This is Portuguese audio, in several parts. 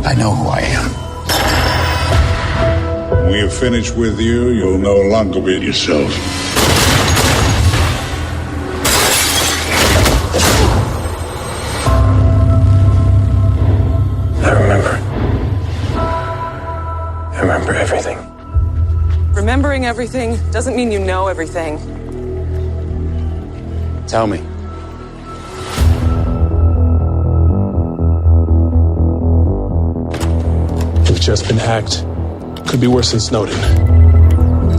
I know who I am. When we are finished with you, you'll no longer be yourself. I remember everything. Remembering everything doesn't mean you know everything. Tell me. We've just been hacked. Could be worse than Snowden.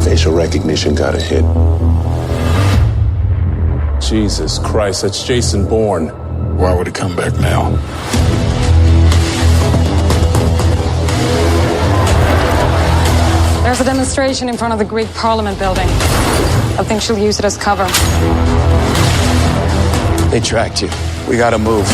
Facial recognition got a hit. Jesus Christ, that's Jason Bourne. Why would he come back now? There's a demonstration in front of the Greek Parliament building. I think she'll use it as cover. They tracked you. We gotta move.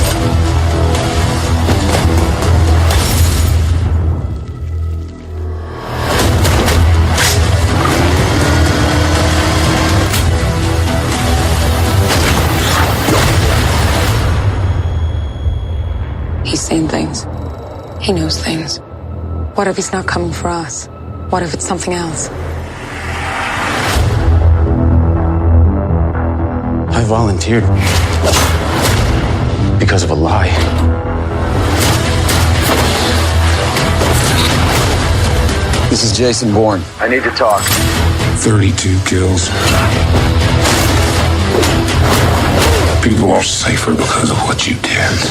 He's seen things. He knows things. What if he's not coming for us? What if it's something else? I volunteered because of a lie. This is Jason Bourne. I need to talk. 32 kills. People are safer because of what you did.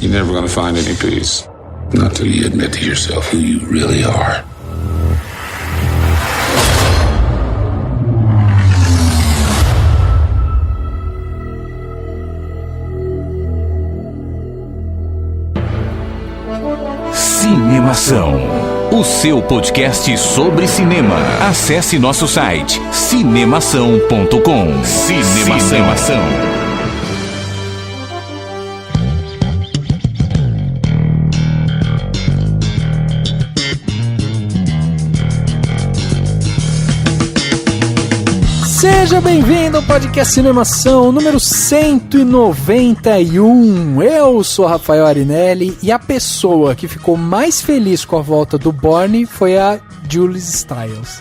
You're never gonna find any peace. Not till you admit to yourself who you really are. Cinemação, o seu podcast sobre cinema. Acesse nosso site cinemação.com. Cinemação. Seja bem-vindo ao podcast Cinemação número 191. Eu sou Rafael Arinelli e a pessoa que ficou mais feliz com a volta do Bourne foi a Julie Stiles.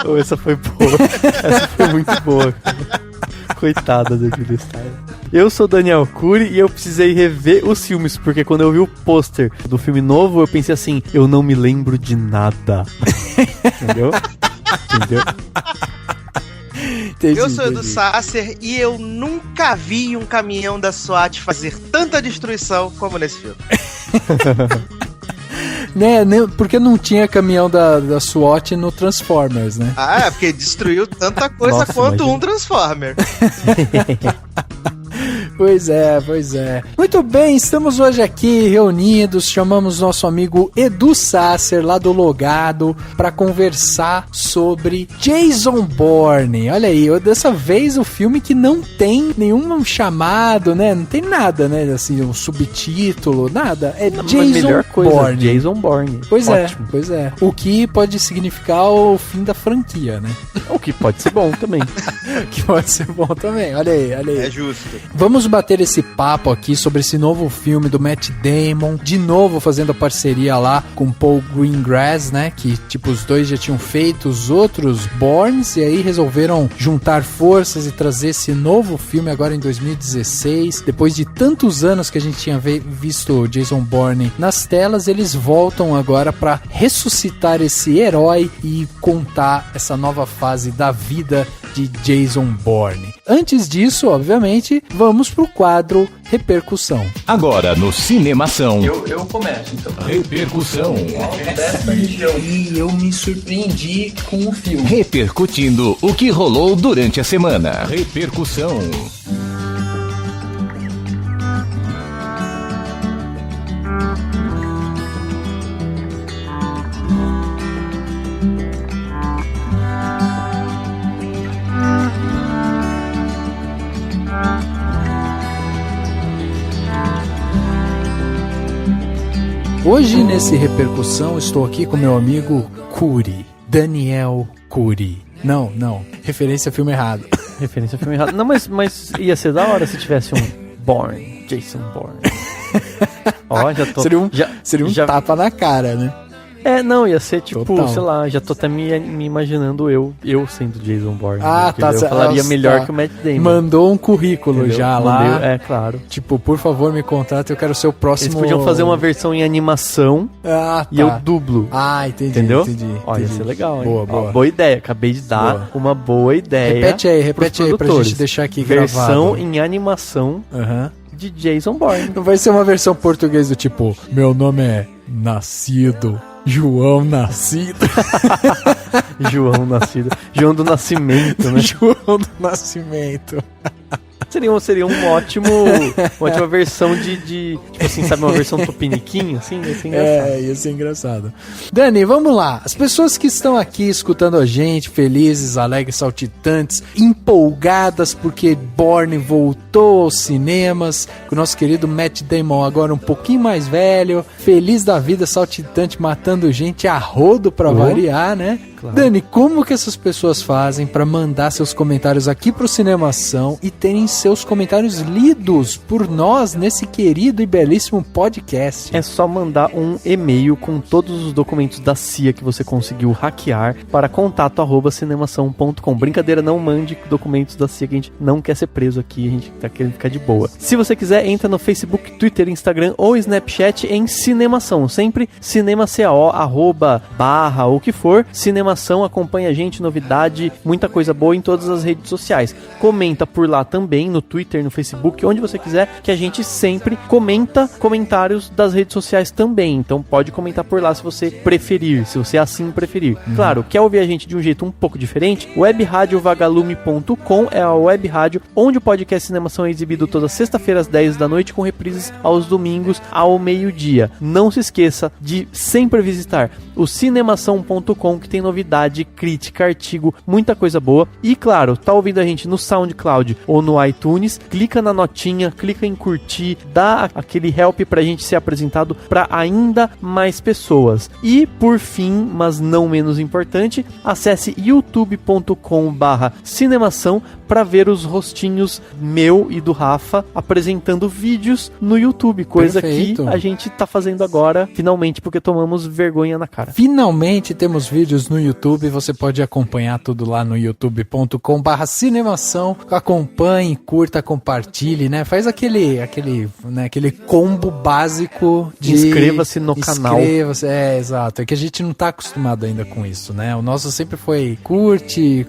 Oh, essa foi boa. Essa foi muito boa. Coitada da Julie Stiles. Eu sou Daniel Cury e eu precisei rever os filmes, porque quando eu vi o pôster do filme novo, eu pensei assim, eu não me lembro de nada. Entendeu? Entendi, eu sou Edu Sasser e eu nunca vi um caminhão da SWAT fazer tanta destruição como nesse filme. Né, porque não tinha caminhão da SWAT no Transformers, né? Ah, é, porque destruiu tanta coisa. Nossa, quanto imagina. Um Transformer. Pois é. Muito bem, estamos hoje aqui reunidos, chamamos nosso amigo Edu Sasser, lá do Logado, para conversar sobre Jason Bourne. Olha aí, dessa vez o filme que não tem nenhum chamado, né? Não tem nada, né? Assim, um subtítulo, nada. É não, Jason melhor coisa, Bourne. Jason Bourne. Pois é. O que pode significar o fim da franquia, né? O que pode ser bom também. Olha aí. É justo. Vamos bater esse papo aqui sobre esse novo filme do Matt Damon, de novo fazendo a parceria lá com Paul Greengrass, né, que tipo os dois já tinham feito os outros Bournes e aí resolveram juntar forças e trazer esse novo filme agora em 2016, depois de tantos anos que a gente tinha visto Jason Bourne nas telas, eles voltam agora para ressuscitar esse herói e contar essa nova fase da vida de Jason Bourne. Antes disso, obviamente, vamos pro quadro Repercussão. Agora no Cinemação. Eu começo, então. Repercussão. E eu me surpreendi com o filme. Repercutindo o que rolou durante a semana. Repercussão. Hoje, nesse Repercussão, estou aqui com meu amigo Curi, Daniel Curi. Não, referência a filme errado. Referência a filme errado. Não, mas ia ser da hora se tivesse um Bourne, Jason Bourne. Ó, já tô... Seria um tapa na cara, né? Não, ia ser tipo, Total. sei lá, já tô até me imaginando eu sendo Jason Bourne. Ah, tá. Eu falaria melhor que o Matt Damon. Mandou um currículo, entendeu? Já lá. É, claro. Tipo, por favor, me contrata, eu quero ser o próximo... Eles podiam fazer uma versão em animação e eu dublo. Ah, entendi. Entendeu? Entendi. Ó, ia ser legal, hein? Boa. Boa ideia, acabei de dar uma boa ideia. Repete aí pra gente deixar aqui versão gravado. em animação de Jason Bourne. Não vai ser uma versão portuguesa do tipo, meu nome é Nascido... João Nascido. João Nascido. João do Nascimento, né? João do Nascimento. Seria uma ótima versão de tipo assim, sabe, uma versão tupiniquim, assim, ia ser engraçado. Ia ser engraçado. Dani, vamos lá. As pessoas que estão aqui escutando a gente, felizes, alegres, saltitantes, empolgadas porque Bourne voltou aos cinemas, com o nosso querido Matt Damon agora um pouquinho mais velho, feliz da vida, saltitante, matando gente a rodo pra variar, né? Claro. Dani, como que essas pessoas fazem pra mandar seus comentários aqui pro Cinemação e terem seus comentários lidos por nós nesse querido e belíssimo podcast? É só mandar um e-mail com todos os documentos da CIA que você conseguiu hackear para contato@cinemação.com. Brincadeira, não mande documentos da CIA, que a gente não quer ser preso aqui, a gente tá querendo ficar de boa. Se você quiser, entra no Facebook, Twitter, Instagram ou Snapchat em Cinemação, sempre CinemaCAO, @ ou o que for, Cinemação, acompanha a gente, novidade, muita coisa boa em todas as redes sociais. Comenta por lá também, no Twitter, no Facebook, onde você quiser, que a gente sempre comenta comentários das redes sociais também. Então pode comentar por lá se você preferir, se você assim preferir. Claro, quer ouvir a gente de um jeito um pouco diferente? webradiovagalume.com é a web rádio onde o podcast Cinemação é exibido toda sexta-feira às 10 da noite, com reprises aos domingos ao meio-dia. Não se esqueça de sempre visitar o cinemação.com, que tem novidade, crítica, artigo, muita coisa boa. E claro, tá ouvindo a gente no SoundCloud ou no iTunes, clica na notinha, clica em curtir, dá aquele help pra gente ser apresentado pra ainda mais pessoas. E por fim, mas não menos importante, acesse youtube.com/cinemação para ver os rostinhos meu e do Rafa apresentando vídeos no YouTube, coisa que a gente tá fazendo agora, finalmente, porque tomamos vergonha na cara. Finalmente temos vídeos no YouTube, você pode acompanhar tudo lá no youtube.com/cinemação. Acompanhe, curta, compartilhe, né? Faz aquele combo básico de... Inscreva-se no canal. Inscreva-se, exato. É que a gente não tá acostumado ainda com isso, né? O nosso sempre foi curte,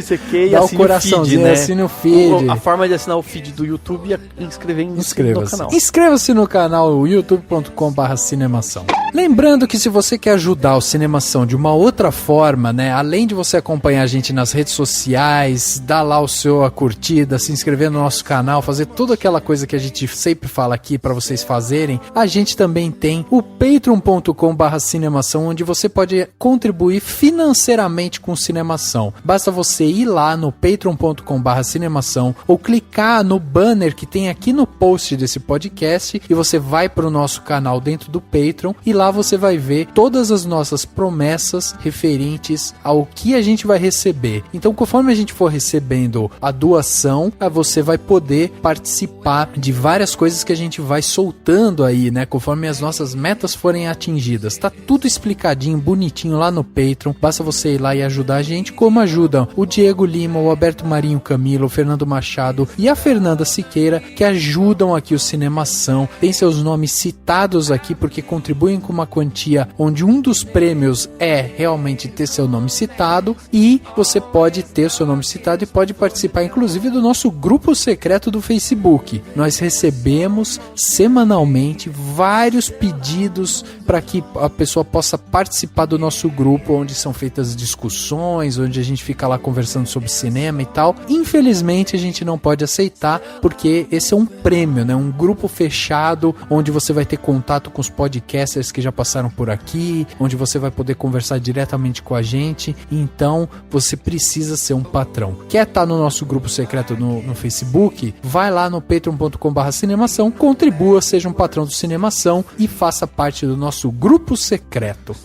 CQ e assine o feed, né? Assine o feed. A forma de assinar o feed do YouTube é inscrevendo-se no canal. Inscreva-se no canal youtube.com/cinemação. Lembrando que se você quer ajudar o Cinemação de uma outra forma, né? Além de você acompanhar a gente nas redes sociais, dar lá a curtida, se inscrever no nosso canal, fazer toda aquela coisa que a gente sempre fala aqui para vocês fazerem, a gente também tem o patreon.com/cinemação, onde você pode contribuir financeiramente com o Cinemação. Basta você ir lá no patreon.com/cinemação ou clicar no banner que tem aqui no post desse podcast e você vai para o nosso canal dentro do Patreon e lá você vai ver todas as nossas promessas referentes ao que a gente vai receber. Então, conforme a gente for recebendo a doação, você vai poder participar de várias coisas que a gente vai soltando aí, né? Conforme as nossas metas forem atingidas. Tá tudo explicadinho, bonitinho lá no Patreon. Basta você ir lá e ajudar a gente, como ajudam o Diego Lima, o Alberto Marinho Camilo, o Fernando Machado e a Fernanda Siqueira, que ajudam aqui o Cinemação. Tem seus nomes citados aqui porque contribuem com uma quantia onde um dos prêmios é realmente ter seu nome citado, e você pode ter seu nome citado e pode participar inclusive do nosso grupo secreto do Facebook. Nós recebemos semanalmente vários pedidos para que a pessoa possa participar do nosso grupo, onde são feitas discussões, onde a gente fica lá conversando sobre cinema e tal. Infelizmente a gente não pode aceitar, porque esse é um prêmio, né? Um grupo fechado onde você vai ter contato com os podcasters que já passaram por aqui, onde você vai poder conversar diretamente com a gente. Então, você precisa ser um patrão. Quer estar no nosso grupo secreto no Facebook? Vai lá no patreon.com/cinemação, contribua, seja um patrão do Cinemação e faça parte do nosso grupo secreto.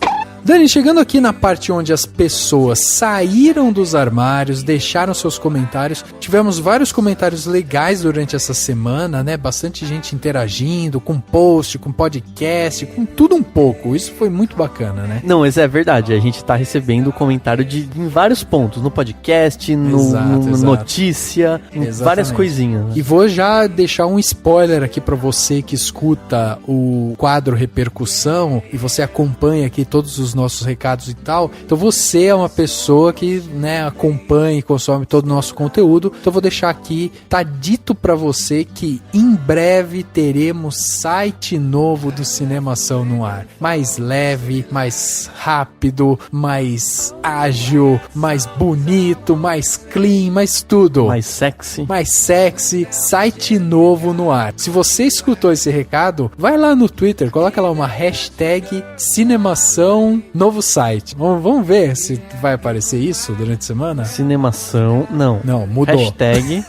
Dani, chegando aqui na parte onde as pessoas saíram dos armários, deixaram seus comentários, tivemos vários comentários legais durante essa semana, né? Bastante gente interagindo, com post, com podcast, com tudo um pouco. Isso foi muito bacana, né? Não, isso é verdade. A gente tá recebendo comentário em vários pontos, no podcast, no notícia, em várias coisinhas. Né? E vou já deixar um spoiler aqui pra você que escuta o quadro Repercussão e você acompanha aqui todos os nossos recados e tal. Então você é uma pessoa que, né, acompanha e consome todo o nosso conteúdo. Então eu vou deixar aqui, tá dito pra você que em breve teremos site novo do Cinemação no ar. Mais leve, mais rápido, mais ágil, mais bonito, mais clean, mais tudo. Mais sexy. Mais sexy, site novo no ar. Se você escutou esse recado, vai lá no Twitter, coloca lá uma hashtag Cinemação novo site. Vamos ver se vai aparecer isso durante a semana? Cinemação, não. Não, mudou. Hashtag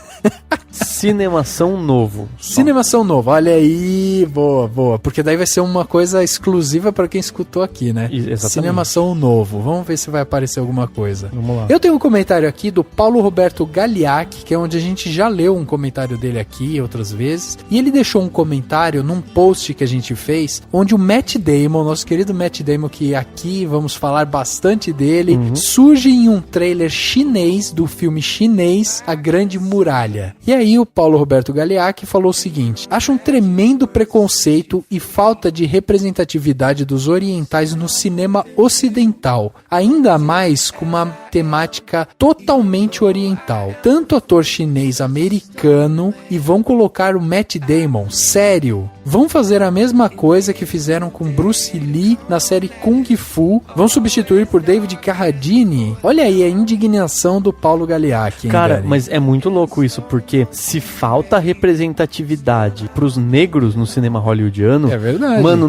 Cinemação novo. Cinemação novo, olha aí, boa. Porque daí vai ser uma coisa exclusiva para quem escutou aqui, né? Exatamente. Cinemação novo. Vamos ver se vai aparecer alguma coisa. Vamos lá. Eu tenho um comentário aqui do Paulo Roberto Galiac, que é onde a gente já leu um comentário dele aqui outras vezes. E ele deixou um comentário num post que a gente fez, onde o Matt Damon, nosso querido Matt Damon, que aqui vamos falar bastante dele, surge em um trailer chinês do filme chinês A Grande Muralha. E aí o Paulo Roberto Galiac falou o seguinte: acho um tremendo preconceito e falta de representatividade dos orientais no cinema ocidental, ainda mais com uma temática totalmente oriental. Tanto ator chinês americano e vão colocar o Matt Damon, sério, vão fazer a mesma coisa que fizeram com Bruce Lee na série Kung Fu, vão substituir por David Carradine. Olha aí a indignação do Paulo Galiac, hein, cara, Gary? mas é muito louco isso, porque se falta representatividade pros negros no cinema hollywoodiano, é verdade. Mano,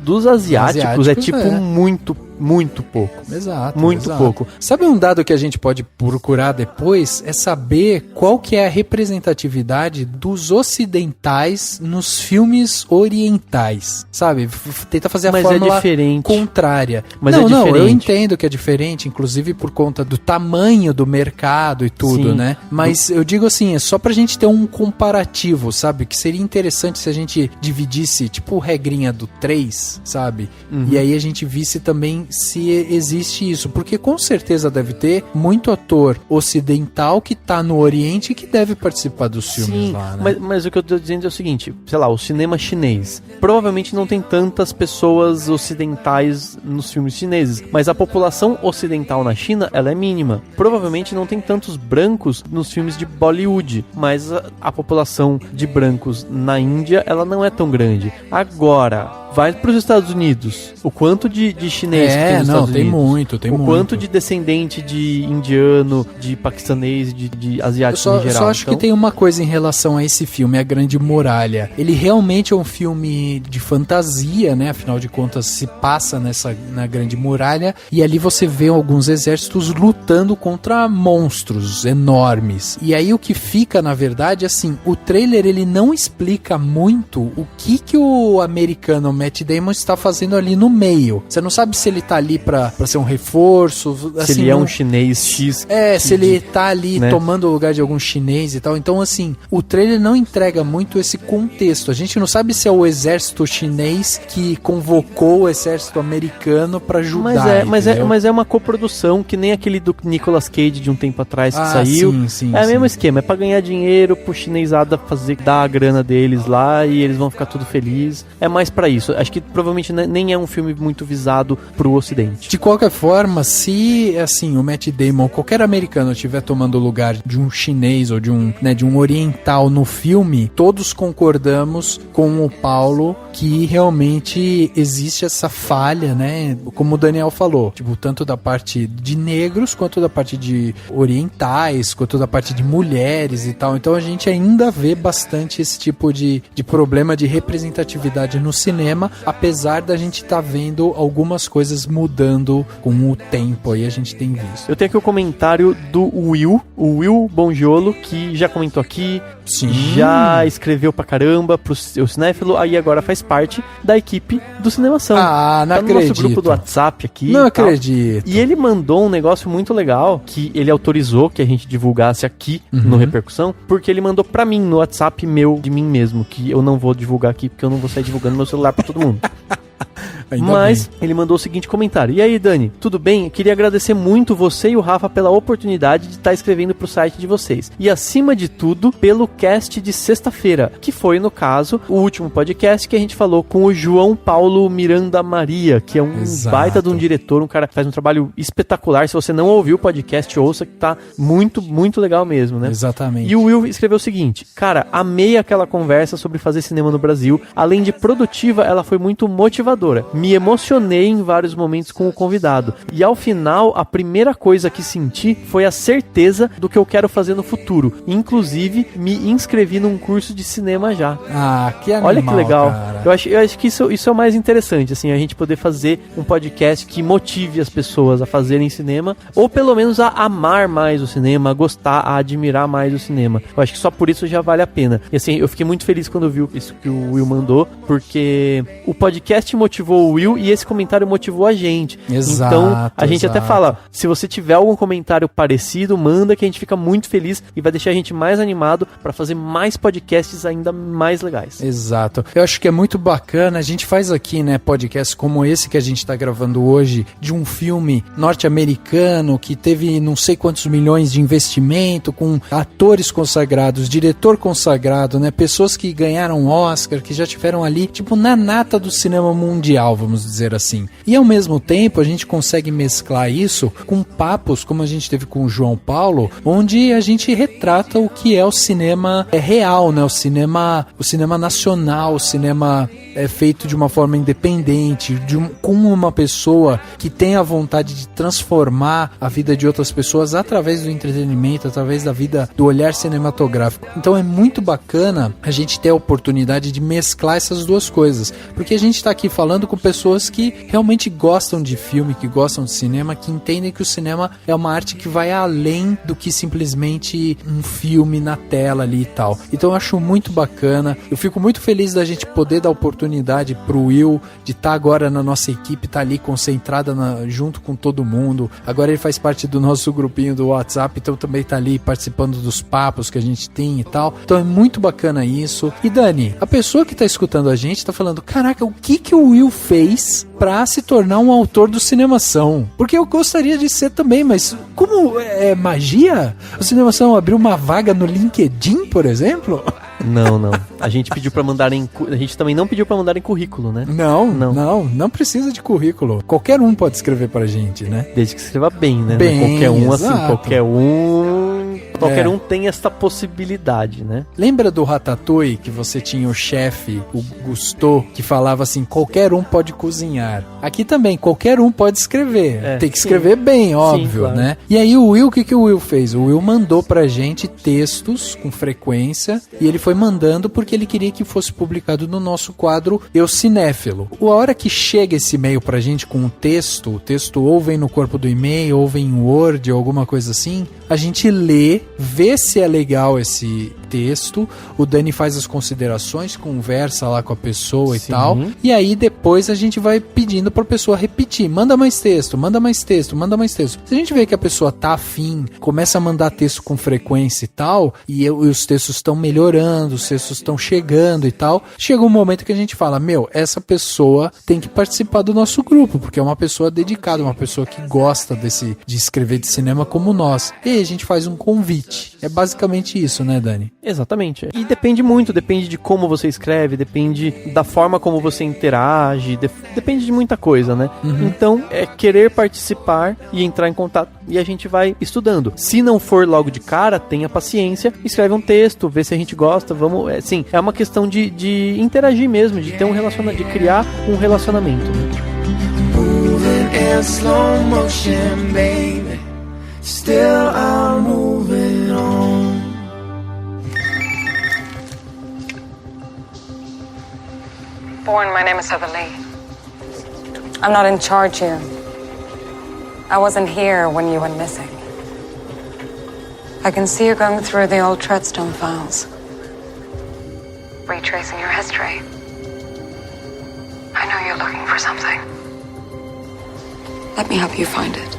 dos asiáticos é tipo muito pouco. Exato. Muito pouco. Sabe um dado que a gente pode procurar depois? É saber qual que é a representatividade dos ocidentais nos filmes orientais. Sabe? Tenta fazer a fórmula contrária. Mas é diferente. Eu entendo que é diferente, inclusive por conta do tamanho do mercado e tudo, né? Mas eu digo assim, é só pra gente ter um comparativo, sabe? Que seria interessante se a gente dividisse, tipo, regrinha do 3, sabe? E aí a gente visse também se existe isso, porque com certeza deve ter muito ator ocidental que tá no Oriente e que deve participar dos filmes lá, né? Mas o que eu tô dizendo é o seguinte, sei lá, o cinema chinês provavelmente não tem tantas pessoas ocidentais nos filmes chineses, mas a população ocidental na China, ela é mínima. Provavelmente não tem tantos brancos nos filmes de Bollywood, mas a população de brancos na Índia, ela não é tão grande. Agora, vai para os Estados Unidos, o quanto de chinês que tem nos Estados Unidos? Tem o muito. Quanto de descendente de indiano, de paquistanês, de asiático em geral. Eu só acho que tem uma coisa em relação a esse filme, A Grande Muralha. Ele realmente é um filme de fantasia, né? Afinal de contas, se passa na Grande Muralha, e ali você vê alguns exércitos lutando contra monstros enormes. E aí o que fica, na verdade, assim, o trailer ele não explica muito o que o americano Matt Damon está fazendo ali no meio. Você não sabe se ele tá ali pra ser um reforço, se assim, ele é um chinês X. Se ele tá ali, né, tomando o lugar de algum chinês e tal. Então, assim, o trailer não entrega muito esse contexto. A gente não sabe se é o exército chinês que convocou o exército americano pra ajudar. Mas é uma coprodução, que nem aquele do Nicolas Cage de um tempo atrás que saiu. Sim, é o mesmo esquema, é pra ganhar dinheiro, pro chinesada dar a grana deles lá e eles vão ficar tudo felizes. É mais pra isso. Acho que provavelmente nem é um filme muito visado pro ocidente. De qualquer forma, se assim, o Matt Damon, qualquer americano estiver tomando o lugar de um chinês ou de um oriental no filme, todos concordamos com o Paulo que realmente existe essa falha, né? Como o Daniel falou, tipo, tanto da parte de negros, quanto da parte de orientais, quanto da parte de mulheres e tal. Então a gente ainda vê bastante esse tipo de problema de representatividade no cinema. cinema, apesar da gente estar vendo algumas coisas mudando com o tempo aí, a gente tem visto. Eu tenho aqui o comentário do Will, o Will Bongiolo, que já comentou aqui, Sim. já escreveu pra caramba pro seu cinéfilo, aí agora faz parte da equipe do Cinemação. Ah, não tá no acredito. nosso grupo do WhatsApp aqui. Não e tal. acredito. E ele mandou um negócio muito legal, que ele autorizou que a gente divulgasse aqui no Repercussão, porque ele mandou pra mim no WhatsApp meu, de mim mesmo, que eu não vou divulgar aqui, porque eu não vou sair divulgando meu celular pra todo mundo. Mas ele mandou o seguinte comentário: e aí, Dani, tudo bem? Eu queria agradecer muito você e o Rafa pela oportunidade de estar escrevendo pro site de vocês. E acima de tudo, pelo cast de sexta-feira, que foi, no caso, o último podcast que a gente falou com o João Paulo Miranda Maria, que é um baita de um diretor, um cara que faz um trabalho espetacular. Se você não ouviu o podcast, ouça, que tá muito, muito legal mesmo, né? Exatamente. E o Will escreveu o seguinte: cara, amei aquela conversa sobre fazer cinema no Brasil. Além de produtiva, ela foi muito motivadora. Me emocionei em vários momentos com o convidado. E ao final, a primeira coisa que senti foi a certeza do que eu quero fazer no futuro. Inclusive, me inscrevi num curso de cinema já. Ah, que animal, olha que legal. Cara. Eu acho que isso é o mais interessante, assim, a gente poder fazer um podcast que motive as pessoas a fazerem cinema, ou pelo menos a amar mais o cinema, a gostar, a admirar mais o cinema. Eu acho que só por isso já vale a pena. E assim, eu fiquei muito feliz quando eu vi isso que o Will mandou, porque o podcast motivou o Will e esse comentário motivou a gente. Exato, então, a gente até fala, se você tiver algum comentário parecido, manda, que a gente fica muito feliz e vai deixar a gente mais animado para fazer mais podcasts ainda mais legais. Exato. Eu acho que é muito bacana, a gente faz aqui, né, podcasts como esse que a gente tá gravando hoje, de um filme norte-americano que teve não sei quantos milhões de investimento, com atores consagrados, diretor consagrado, né, pessoas que ganharam Oscar, que já tiveram ali, tipo, na nata do cinema mundial, vamos dizer assim. E ao mesmo tempo, a gente consegue mesclar isso com papos, como a gente teve com o João Paulo, onde a gente retrata o que é o cinema real, né, o cinema nacional, o cinema feito de uma forma independente, com uma pessoa que tem a vontade de transformar a vida de outras pessoas através do entretenimento, através da vida, do olhar cinematográfico. Então é muito bacana a gente ter a oportunidade de mesclar essas duas coisas, porque a gente está aqui falando com pessoas que realmente gostam de filme, que gostam de cinema, que entendem que o cinema é uma arte que vai além do que simplesmente um filme na tela ali e tal. Então eu acho muito bacana, eu fico muito feliz da gente poder dar oportunidade pro Will de estar agora na nossa equipe, tá ali concentrada junto com todo mundo. Agora ele faz parte do nosso grupinho do WhatsApp, então também tá ali participando dos papos que a gente tem e tal. Então é muito bacana isso. E Dani, a pessoa que tá escutando a gente tá falando, caraca, o que o Will fez pra se tornar um autor do Cinemação? Porque eu gostaria de ser também, mas como é magia? O Cinemação abriu uma vaga no LinkedIn, por exemplo? Não. A gente pediu pra mandarem... A gente também não pediu pra mandarem currículo, né? Não precisa de currículo. Qualquer um pode escrever pra gente, né? Desde que escreva bem, né? Bem, qualquer um, exato. assim, qualquer um tem essa possibilidade, né? Lembra do Ratatouille, que você tinha o chefe, o Gusteau, que falava assim, qualquer um pode cozinhar. Aqui também, qualquer um pode escrever. Tem que escrever bem, óbvio, claro, né? E aí o Will, o que o Will fez? O Will mandou pra gente textos com frequência, e ele foi mandando porque ele queria que fosse publicado no nosso quadro Eu Cinéfilo. A hora que chega esse e-mail pra gente com o texto ou vem no corpo do e-mail, ou vem em Word, ou alguma coisa assim, a gente lê, vê se é legal esse texto, o Dani faz as considerações, conversa lá com a pessoa e tal, e aí depois a gente vai pedindo pra pessoa repetir, manda mais texto. Se a gente vê que a pessoa tá afim, começa a mandar texto com frequência e tal, e os textos estão melhorando, os textos estão chegando e tal, chega um momento que a gente fala, essa pessoa tem que participar do nosso grupo, porque é uma pessoa dedicada, uma pessoa que gosta de escrever de cinema como nós. E aí a gente faz um convite. É basicamente isso, né, Dani? Exatamente. E depende de como você escreve, depende da forma como você interage, depende de muita coisa, né? Então, é querer participar e entrar em contato, e a gente vai estudando. Se não for logo de cara, tenha paciência, escreve um texto, vê se a gente gosta, vamos... é uma questão de interagir mesmo, de ter um relacionamento, de criar um relacionamento, né? Moving in slow motion, baby. Still I'm moving on. Bourne, my name is Heather Lee. I'm not in charge here. I wasn't here when you went missing. I can see you're going through the old Treadstone files. Retracing your history. I know you're looking for something. Let me help you find it.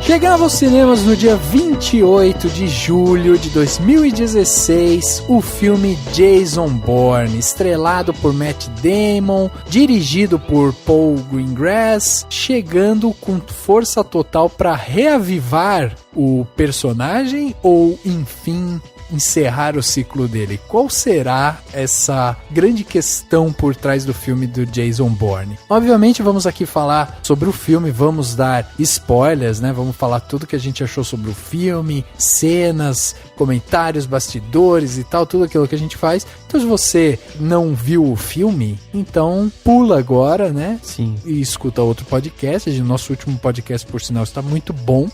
Chegava aos cinemas no dia 28 de julho de 2016 o filme Jason Bourne, estrelado por Matt Damon, dirigido por Paul Greengrass, chegando com força total para reavivar o personagem ou, enfim, encerrar o ciclo dele. Qual será essa grande questão por trás do filme do Jason Bourne? Obviamente vamos aqui falar sobre o filme, vamos dar spoilers, né? Vamos falar tudo que a gente achou sobre o filme, cenas, comentários, bastidores e tal, tudo aquilo que a gente faz. Então se você não viu o filme, então pula agora, né? Sim. E escuta outro podcast. O nosso último podcast, por sinal, está muito bom.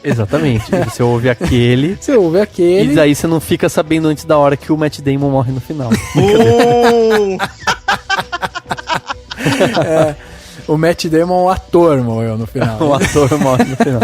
Exatamente. Você ouve aquele. Você ouve aquele. E daí você não fica sabendo antes da hora que o Matt Damon morre no final. O Matt Damon, o ator, morreu no final. O ator morre no final.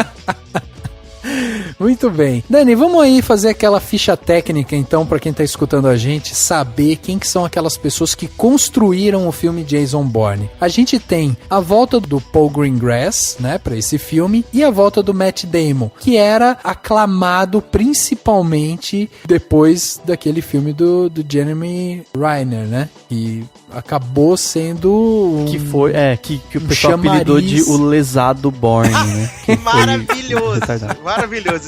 Muito bem. Dani, vamos aí fazer aquela ficha técnica, então, pra quem tá escutando a gente, saber quem que são aquelas pessoas que construíram o filme Jason Bourne. A gente tem a volta do Paul Greengrass, né, pra esse filme, e a volta do Matt Damon, que era aclamado principalmente depois daquele filme do Jeremy Renner, né, que acabou sendo que foi, que o pessoal apelidou de o lesado Bourne, né? Maravilhoso, maravilhoso.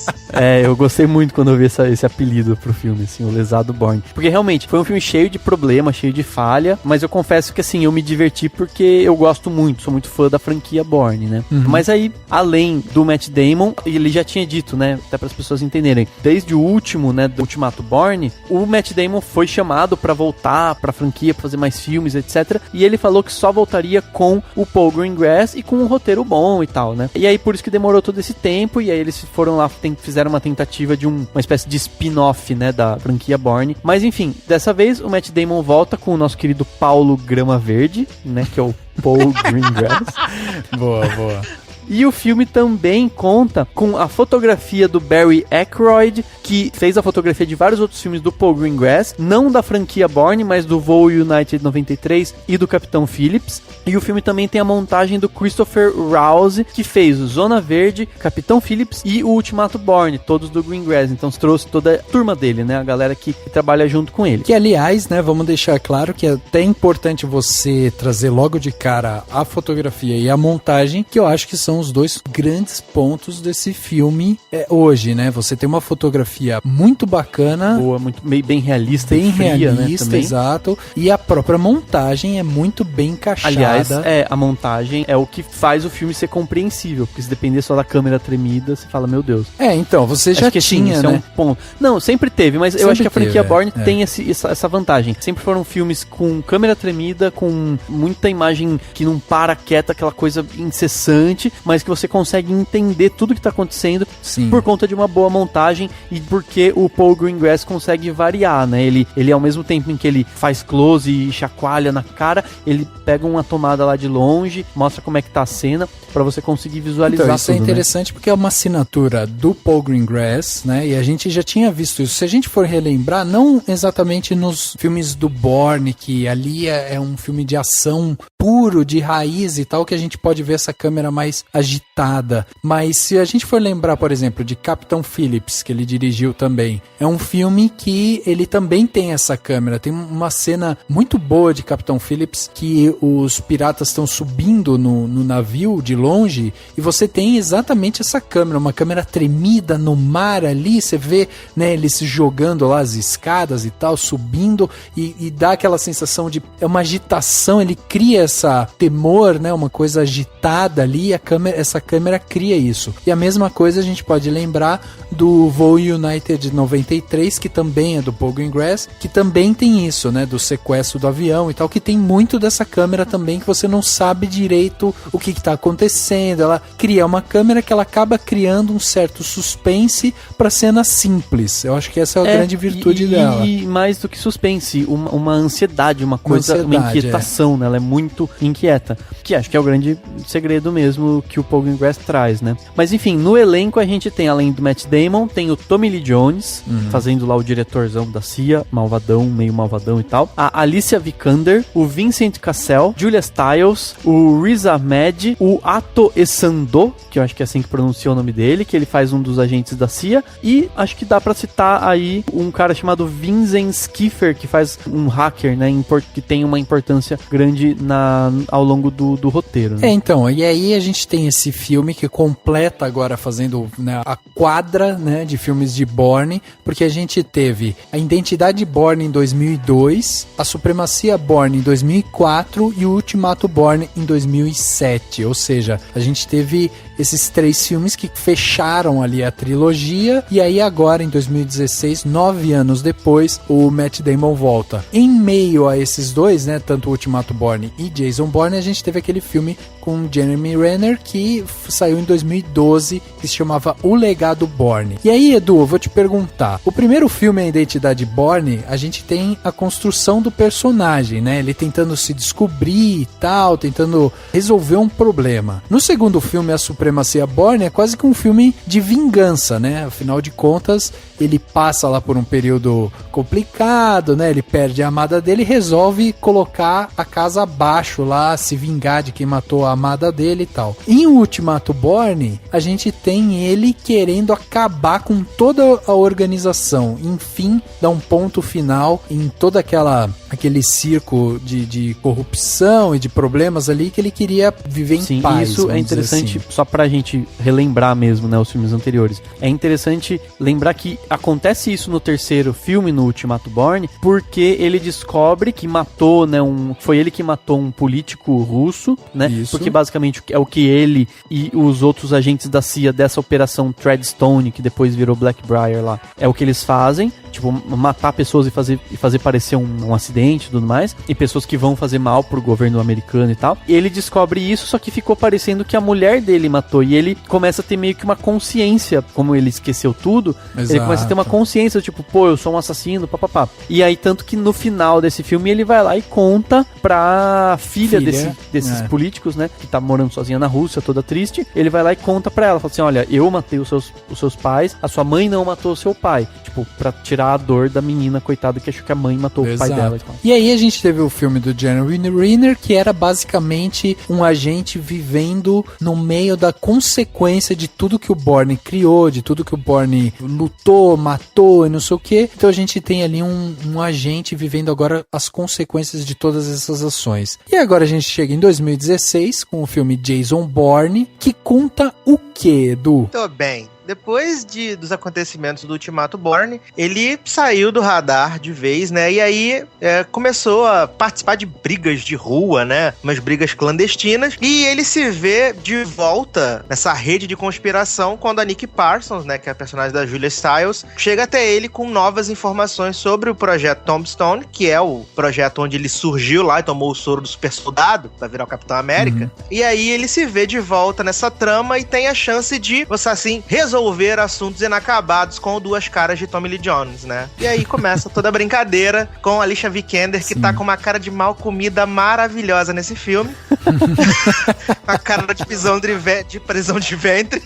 Eu gostei muito quando eu vi esse apelido pro filme, assim, o lesado Bourne. Porque realmente foi um filme cheio de problema, cheio de falha, mas eu confesso que assim, eu me diverti porque eu gosto muito, sou muito fã da franquia Bourne, né? Uhum. Mas aí, além do Matt Damon, ele já tinha dito, né, até para as pessoas entenderem, desde o último, né, do Ultimato Bourne, o Matt Damon foi chamado pra voltar pra franquia, pra fazer mais filmes, etc. E ele falou que só voltaria com o Paul Greengrass e com um roteiro bom e tal, né? E aí por isso que demorou todo esse tempo, e aí eles foram lá, fizeram uma tentativa de uma espécie de spin-off, né, da franquia Bourne. Mas enfim, dessa vez o Matt Damon volta com o nosso querido Paulo Grama Verde, né, que é o Paul Greengrass. Boa, boa. E o filme também conta com a fotografia do Barry Ackroyd, que fez a fotografia de vários outros filmes do Paul Greengrass, não da franquia Bourne, mas do Voo United 93 e do Capitão Phillips. E o filme também tem a montagem do Christopher Rouse, que fez o Zona Verde, Capitão Phillips e o Ultimato Bourne, todos do Greengrass. Então trouxe toda a turma dele, né, a galera que trabalha junto com ele. Que aliás, né, vamos deixar claro que é até importante você trazer logo de cara a fotografia e a montagem, que eu acho que são os dois grandes pontos desse filme hoje, né? Você tem uma fotografia muito bacana, boa, muito bem realista, bem e fria, realista, né, exato. E a própria montagem é muito bem encaixada. Aliás, a montagem é o que faz o filme ser compreensível, porque se depender só da câmera tremida, você fala, meu Deus. Então, você já tinha, né? É um ponto. Não, sempre teve, mas eu acho que a franquia Bourne tem essa vantagem. Sempre foram filmes com câmera tremida, com muita imagem que não para quieta, aquela coisa incessante, mas que você consegue entender tudo que tá acontecendo. Sim. Por conta de uma boa montagem e porque o Paul Greengrass consegue variar, né? Ele ao mesmo tempo em que ele faz close e chacoalha na cara, ele pega uma tomada lá de longe, mostra como é que tá a cena, pra você conseguir visualizar então, isso tudo, é interessante, né? Porque é uma assinatura do Paul Greengrass, né? E a gente já tinha visto isso. Se a gente for relembrar, não exatamente nos filmes do Bourne, que ali é um filme de ação puro, de raiz e tal, que a gente pode ver essa câmera mais agitada. Mas se a gente for lembrar, por exemplo, de Capitão Phillips, que ele dirigiu também, é um filme que ele também tem essa câmera. Tem uma cena muito boa de Capitão Phillips, que os piratas estão subindo no navio de longe, e você tem exatamente essa câmera, uma câmera tremida no mar ali, você vê, né, eles jogando lá as escadas e tal, subindo, e dá aquela sensação de, é uma agitação, ele cria essa temor, né, uma coisa agitada ali, essa câmera cria isso. E a mesma coisa a gente pode lembrar do Voo United 93, que também é do Paul Greengrass, que também tem isso, né, do sequestro do avião e tal, que tem muito dessa câmera também, que você não sabe direito o que está acontecendo. Ela cria uma câmera que ela acaba criando um certo suspense para cena simples. Eu acho que essa é a grande virtude dela. E mais do que suspense, uma ansiedade, uma inquietação, né? Ela é muito inquieta, que acho que é o grande segredo mesmo que o Paul Greengrass traz, né? Mas enfim, no elenco a gente tem, além do Matt Damon, tem o Tommy Lee Jones, fazendo lá o diretorzão da CIA, malvadão, meio malvadão e tal, a Alicia Vikander, o Vincent Cassel, Julia Stiles, o Riz Ahmed, o Ato Essandoh, que eu acho que é assim que pronuncia o nome dele, que ele faz um dos agentes da CIA, e acho que dá pra citar aí um cara chamado Vincent Skiffer, que faz um hacker, né, que tem uma importância grande ao longo do roteiro, né? Então, e aí a gente tem esse filme que completa agora fazendo, né, a quadra, né, de filmes de Bourne, porque a gente teve a Identidade Bourne em 2002, a Supremacia Bourne em 2004 e o Ultimato Bourne em 2007, ou seja, a gente teve esses 3 filmes que fecharam ali a trilogia, e aí agora em 2016, 9 anos depois, o Matt Damon volta. Em meio a esses dois, né, tanto o Ultimato Bourne e Jason Bourne, a gente teve aquele filme com Jeremy Renner que saiu em 2012, que se chamava O Legado Bourne. E aí, Edu, eu vou te perguntar, o primeiro filme, A Identidade Bourne, a gente tem a construção do personagem, né, ele tentando se descobrir e tal, tentando resolver um problema. No segundo filme, A Supremacia Bourne, é quase que um filme de vingança, né, afinal de contas, ele passa lá por um período complicado, né, ele perde a amada dele e resolve colocar a casa abaixo lá, se vingar de quem matou a amada dele e tal. Em Ultimato Bourne, a gente tem ele querendo acabar com toda a organização, enfim, dar um ponto final em todo aquele circo de corrupção e de problemas ali que ele queria viver em paz. Isso é interessante, assim. Só pra gente relembrar mesmo, né, os filmes anteriores. É interessante lembrar que acontece isso no terceiro filme, no Ultimato Bourne, porque ele descobre que matou, né, foi ele que matou um político russo, né? Isso. Porque basicamente é o que ele e os outros agentes da CIA dessa operação Treadstone, que depois virou Blackbriar lá, é o que eles fazem, tipo, matar pessoas e fazer parecer um acidente e tudo mais, e pessoas que vão fazer mal pro governo americano e tal. E ele descobre isso, só que ficou parecendo que a mulher dele matou, e ele começa a ter meio que uma consciência, como ele esqueceu tudo. Exato. Ele começa a ter uma consciência, tipo, pô, eu sou um assassino, papapá. E aí, tanto que no final desse filme, ele vai lá e conta pra filha desses políticos, né, que tá morando sozinha na Rússia, toda triste. Ele vai lá e conta pra ela, fala assim, olha, eu matei os seus pais, a sua mãe não matou o seu pai. Tipo, pra tirar a dor da menina, coitada, que achou que a mãe matou o pai dela. E aí a gente teve o filme do Jeremy Renner, que era basicamente um agente vivendo no meio da consequência de tudo que o Bourne criou, de tudo que o Bourne lutou, matou e não sei o que. Então a gente tem ali um agente vivendo agora as consequências de todas essas ações. E agora a gente chega em 2016 com o filme Jason Bourne, que conta o que, Edu? Tô bem. Depois dos acontecimentos do Ultimato Bourne, ele saiu do radar de vez, né? E aí começou a participar de brigas de rua, né? Umas brigas clandestinas. E ele se vê de volta nessa rede de conspiração quando a Nikki Parsons, né? Que é a personagem da Julia Stiles, chega até ele com novas informações sobre o projeto Tombstone, que é o projeto onde ele surgiu lá e tomou o soro do super soldado pra virar o Capitão América. E aí ele se vê de volta nessa trama e tem a chance de, você assim, resolver assuntos inacabados com Duas Caras de Tommy Lee Jones, né? E aí começa toda a brincadeira com a Alicia Vikander, que tá com uma cara de mal comida maravilhosa nesse filme. A cara de prisão de ventre.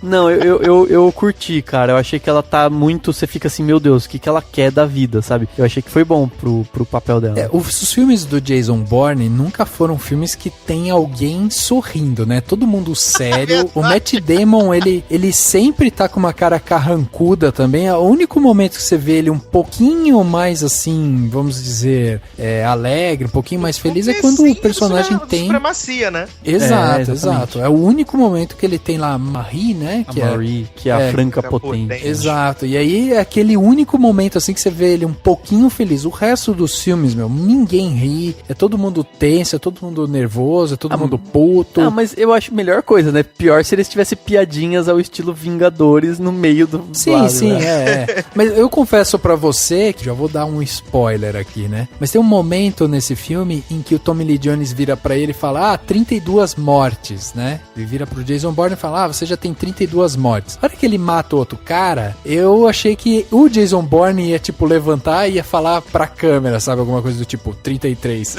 Não, eu curti, cara. Eu achei que ela tá muito... Você fica assim, meu Deus, o que ela quer da vida, sabe? Eu achei que foi bom pro papel dela. Os filmes do Jason Bourne nunca foram filmes que tem alguém sorrindo, né? Todo mundo sério. O Matt Damon, ele sempre tá com uma cara carrancuda também. O único momento que você vê ele um pouquinho mais assim, vamos dizer, alegre, um pouquinho mais feliz, é quando o personagem tem... Supremacia, né? Exato. É o único momento que ele tem lá Marie, né? né? A Marie, que é a franca potente. Exato. E aí é aquele único momento assim que você vê ele um pouquinho feliz. O resto dos filmes, ninguém ri, é todo mundo tenso, é todo mundo nervoso, é todo mundo puto. Ah, mas eu acho a melhor coisa, né? Pior se eles tivessem piadinhas ao estilo Vingadores no meio do Sim, lado, sim, né? Mas eu confesso pra você, que já vou dar um spoiler aqui, né? Mas tem um momento nesse filme em que o Tommy Lee Jones vira pra ele e fala, 32 mortes, né? Ele vira pro Jason Bourne e fala, você já tem 32 mortes. A hora que ele mata o outro cara, eu achei que o Jason Bourne ia, tipo, levantar e ia falar pra câmera, sabe? Alguma coisa do tipo, 33.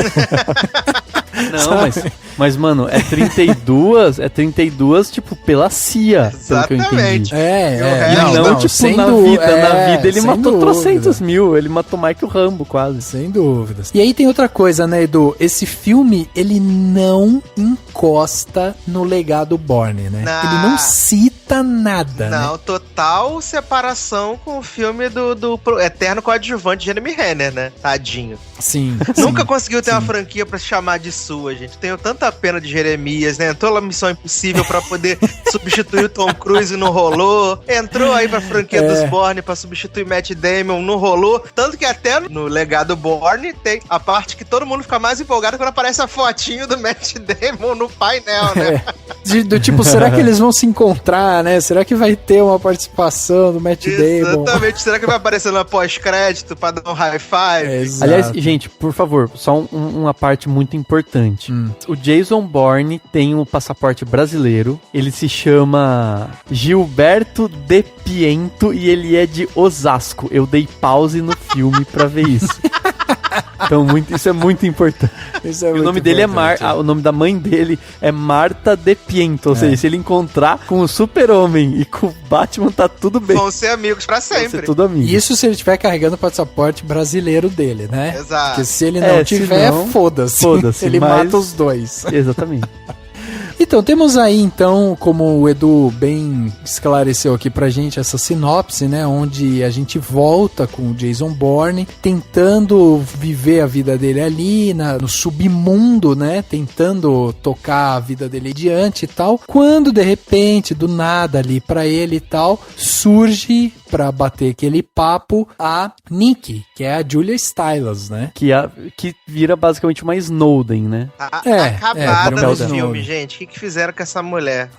Não, mas, mano, é 32, tipo, pela CIA, pelo que eu entendi. Não, tipo, na vida ele matou trocentos mil, ele matou mais que o Rambo, quase. Sem dúvidas. E aí tem outra coisa, né, Edu? Esse filme, ele não encosta no legado Bourne, né? Ele não cita nada, Não, né? total separação com o filme do eterno coadjuvante Jeremy Renner, né? Tadinho. Sim. Nunca conseguiu ter uma franquia pra se chamar de sua, gente. Tenho tanta pena de Jeremias, né? Entrou na Missão Impossível pra poder substituir o Tom Cruise e não rolou. Entrou aí pra franquia dos Bourne pra substituir Matt Damon, não rolou. Tanto que até no legado Bourne tem a parte que todo mundo fica mais empolgado quando aparece a fotinho do Matt Damon no painel, né? Do tipo, será que eles vão se encontrar, né? Será que vai ter uma participação do Matt Damon? Exatamente. Será que vai aparecer no pós-crédito pra dar um high five? Aliás, gente, por favor, só uma parte muito importante. O Jason Bourne tem um passaporte brasileiro. Ele se chama Gilberto De Piento e ele é de Osasco. Eu dei pause no filme pra ver isso. Então, isso é muito importante. O nome dele o nome da mãe dele é Marta De Piento. Ou seja, se ele encontrar com o Super-Homem e com o Batman, tá tudo bem. Vão ser amigos pra sempre. Vão ser tudo amigos. Isso se ele estiver carregando o passaporte brasileiro dele, né? Exato. Porque se ele não tiver, foda-se. Ele mata os dois. Exatamente. Então, temos aí, então, como o Edu bem esclareceu aqui pra gente, essa sinopse, né, onde a gente volta com o Jason Bourne, tentando viver a vida dele ali, no submundo, né, tentando tocar a vida dele adiante e tal, quando, de repente, do nada ali pra ele e tal, surge, pra bater aquele papo, a Nikki, que é a Julia Stiles, né? Que vira basicamente uma Snowden, né? Acabada no filme, gente. O que fizeram com essa mulher?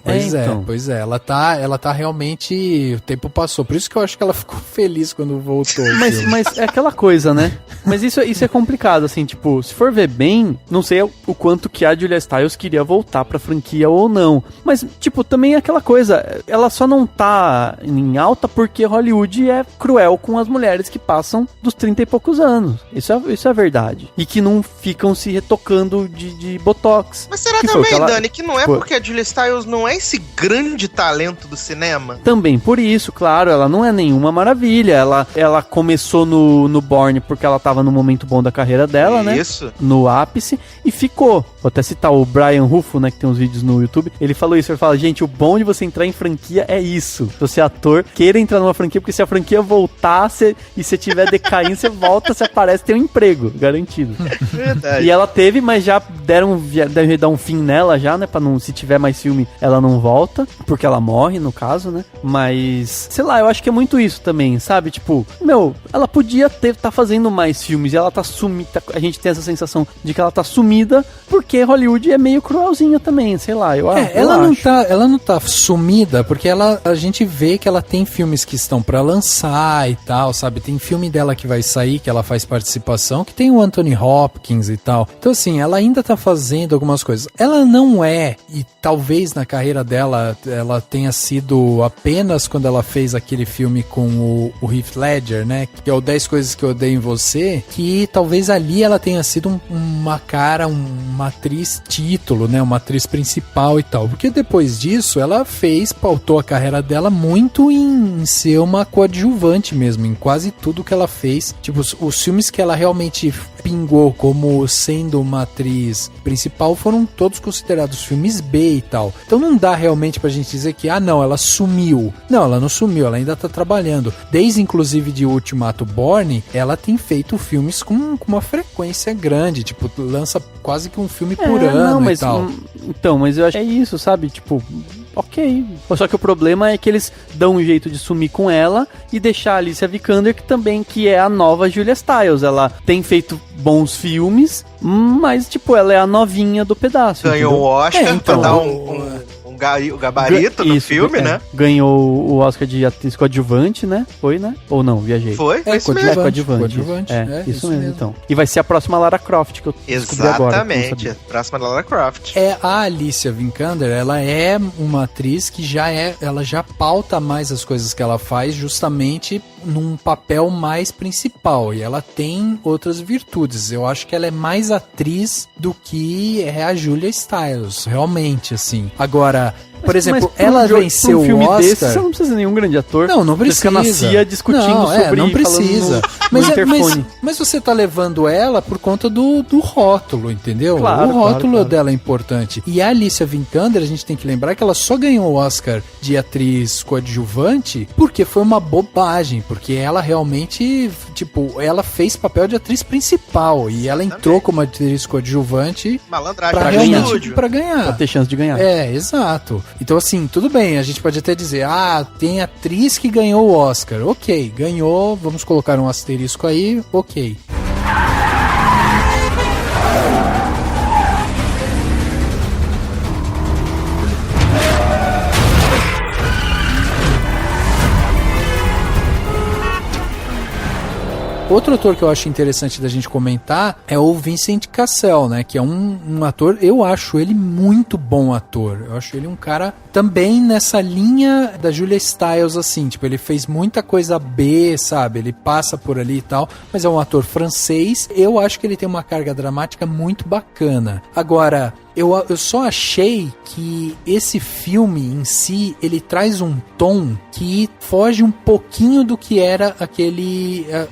Pois é. Ela tá realmente... O tempo passou. Por isso que eu acho que ela ficou feliz quando voltou. Mas é aquela coisa, né? Mas isso é complicado, assim, tipo, se for ver bem, não sei o quanto que a Julia Stiles queria voltar pra franquia ou não. Mas, tipo, também é aquela coisa, ela só não tá em alta porque Hollywood é cruel com as mulheres que passam dos 30 e poucos anos. Isso é verdade. E que não ficam se retocando de botox. Mas será também, Dani, que não é porque a Julia Stiles não é esse grande talento do cinema? Também por isso, claro, ela não é nenhuma maravilha. Ela começou no Bourne porque ela tava no momento bom da carreira dela, né? Isso. No ápice, e ficou. Vou até citar o Brian Ruffo, né, que tem uns vídeos no YouTube. Ele falou isso, ele fala, gente, o bom de você entrar em franquia é isso. Se você é ator, queira entrar numa franquia, porque se a franquia voltar e você tiver decaindo, você volta, você aparece, tem um emprego, garantido. Verdade. E ela teve, mas já devem dar um fim nela já, né, pra não, se tiver mais filme, ela não volta, porque ela morre, no caso, né, mas, sei lá, eu acho que é muito isso também, sabe, tipo, ela podia tá fazendo mais filmes, e ela tá sumida, a gente tem essa sensação de que ela tá sumida, porque Hollywood é meio cruelzinha também, sei lá, ela não tá sumida, porque a gente vê que ela tem filmes que estão pra lançar e tal, sabe? Tem filme dela que vai sair, que ela faz participação, que tem o Anthony Hopkins e tal. Então, assim, ela ainda tá fazendo algumas coisas. Ela não é, e talvez na carreira dela, ela tenha sido apenas quando ela fez aquele filme com o Heath Ledger, né? Que é o 10 Coisas que Eu Odeio em Você, que talvez ali ela tenha sido uma atriz título, né? Uma atriz principal e tal. Porque depois disso, ela pautou a carreira dela muito em ser uma coadjuvante mesmo, em quase tudo que ela fez. Tipo, os filmes que ela realmente pingou como sendo uma atriz principal foram todos considerados filmes B e tal. Então não dá realmente pra gente dizer que, ela sumiu. Não, ela não sumiu, ela ainda tá trabalhando. Desde, inclusive, de Ultimato Bourne, ela tem feito filmes com uma frequência grande, tipo, lança quase que um filme por ano e tal. Então, mas eu acho que é isso, sabe? Tipo, ok. Só que o problema é que eles dão um jeito de sumir com ela e deixar a Alicia Vikander, que é a nova Julia Stiles. Ela tem feito bons filmes, mas, tipo, ela é a novinha do pedaço. Ganhou o Oscar então, pra dar o gabarito no filme, né? Ganhou o Oscar de atriz coadjuvante, né? Foi, né? Ou não, viajei. Foi isso mesmo. Coadjuvante. Isso mesmo, então. E vai ser a próxima Lara Croft, que eu descobri agora. Exatamente, próxima Lara Croft. A Alicia Vikander, ela é uma atriz que ela já pauta mais as coisas que ela faz justamente num papel mais principal, e ela tem outras virtudes. Eu acho que ela é mais atriz do que é a Julia Stiles, realmente, assim. Agora, por exemplo, ela venceu o Oscar. Desse, você não precisa de nenhum grande ator. Não precisa. Você fica na CIA discutindo sobre não precisa. no mas você tá levando ela por conta do rótulo, entendeu? Claro, o rótulo dela é importante. E a Alicia Vikander, a gente tem que lembrar que ela só ganhou o Oscar de atriz coadjuvante porque foi uma bobagem, porque ela realmente, tipo, ela fez papel de atriz principal e ela entrou como atriz coadjuvante pra ganhar. Pra ter chance de ganhar. Exato. Então, assim, tudo bem, a gente pode até dizer, tem atriz que ganhou o Oscar. Ok, ganhou, vamos colocar um asterisco aí, ok. Outro ator que eu acho interessante da gente comentar é o Vincent Cassel, né? Que é um ator, eu acho ele muito bom ator. Eu acho ele um cara também nessa linha da Julia Stiles, assim. Tipo, ele fez muita coisa B, sabe? Ele passa por ali e tal, mas é um ator francês. Eu acho que ele tem uma carga dramática muito bacana. Agora, eu só achei que esse filme em si, ele traz um tom que foge um pouquinho do que era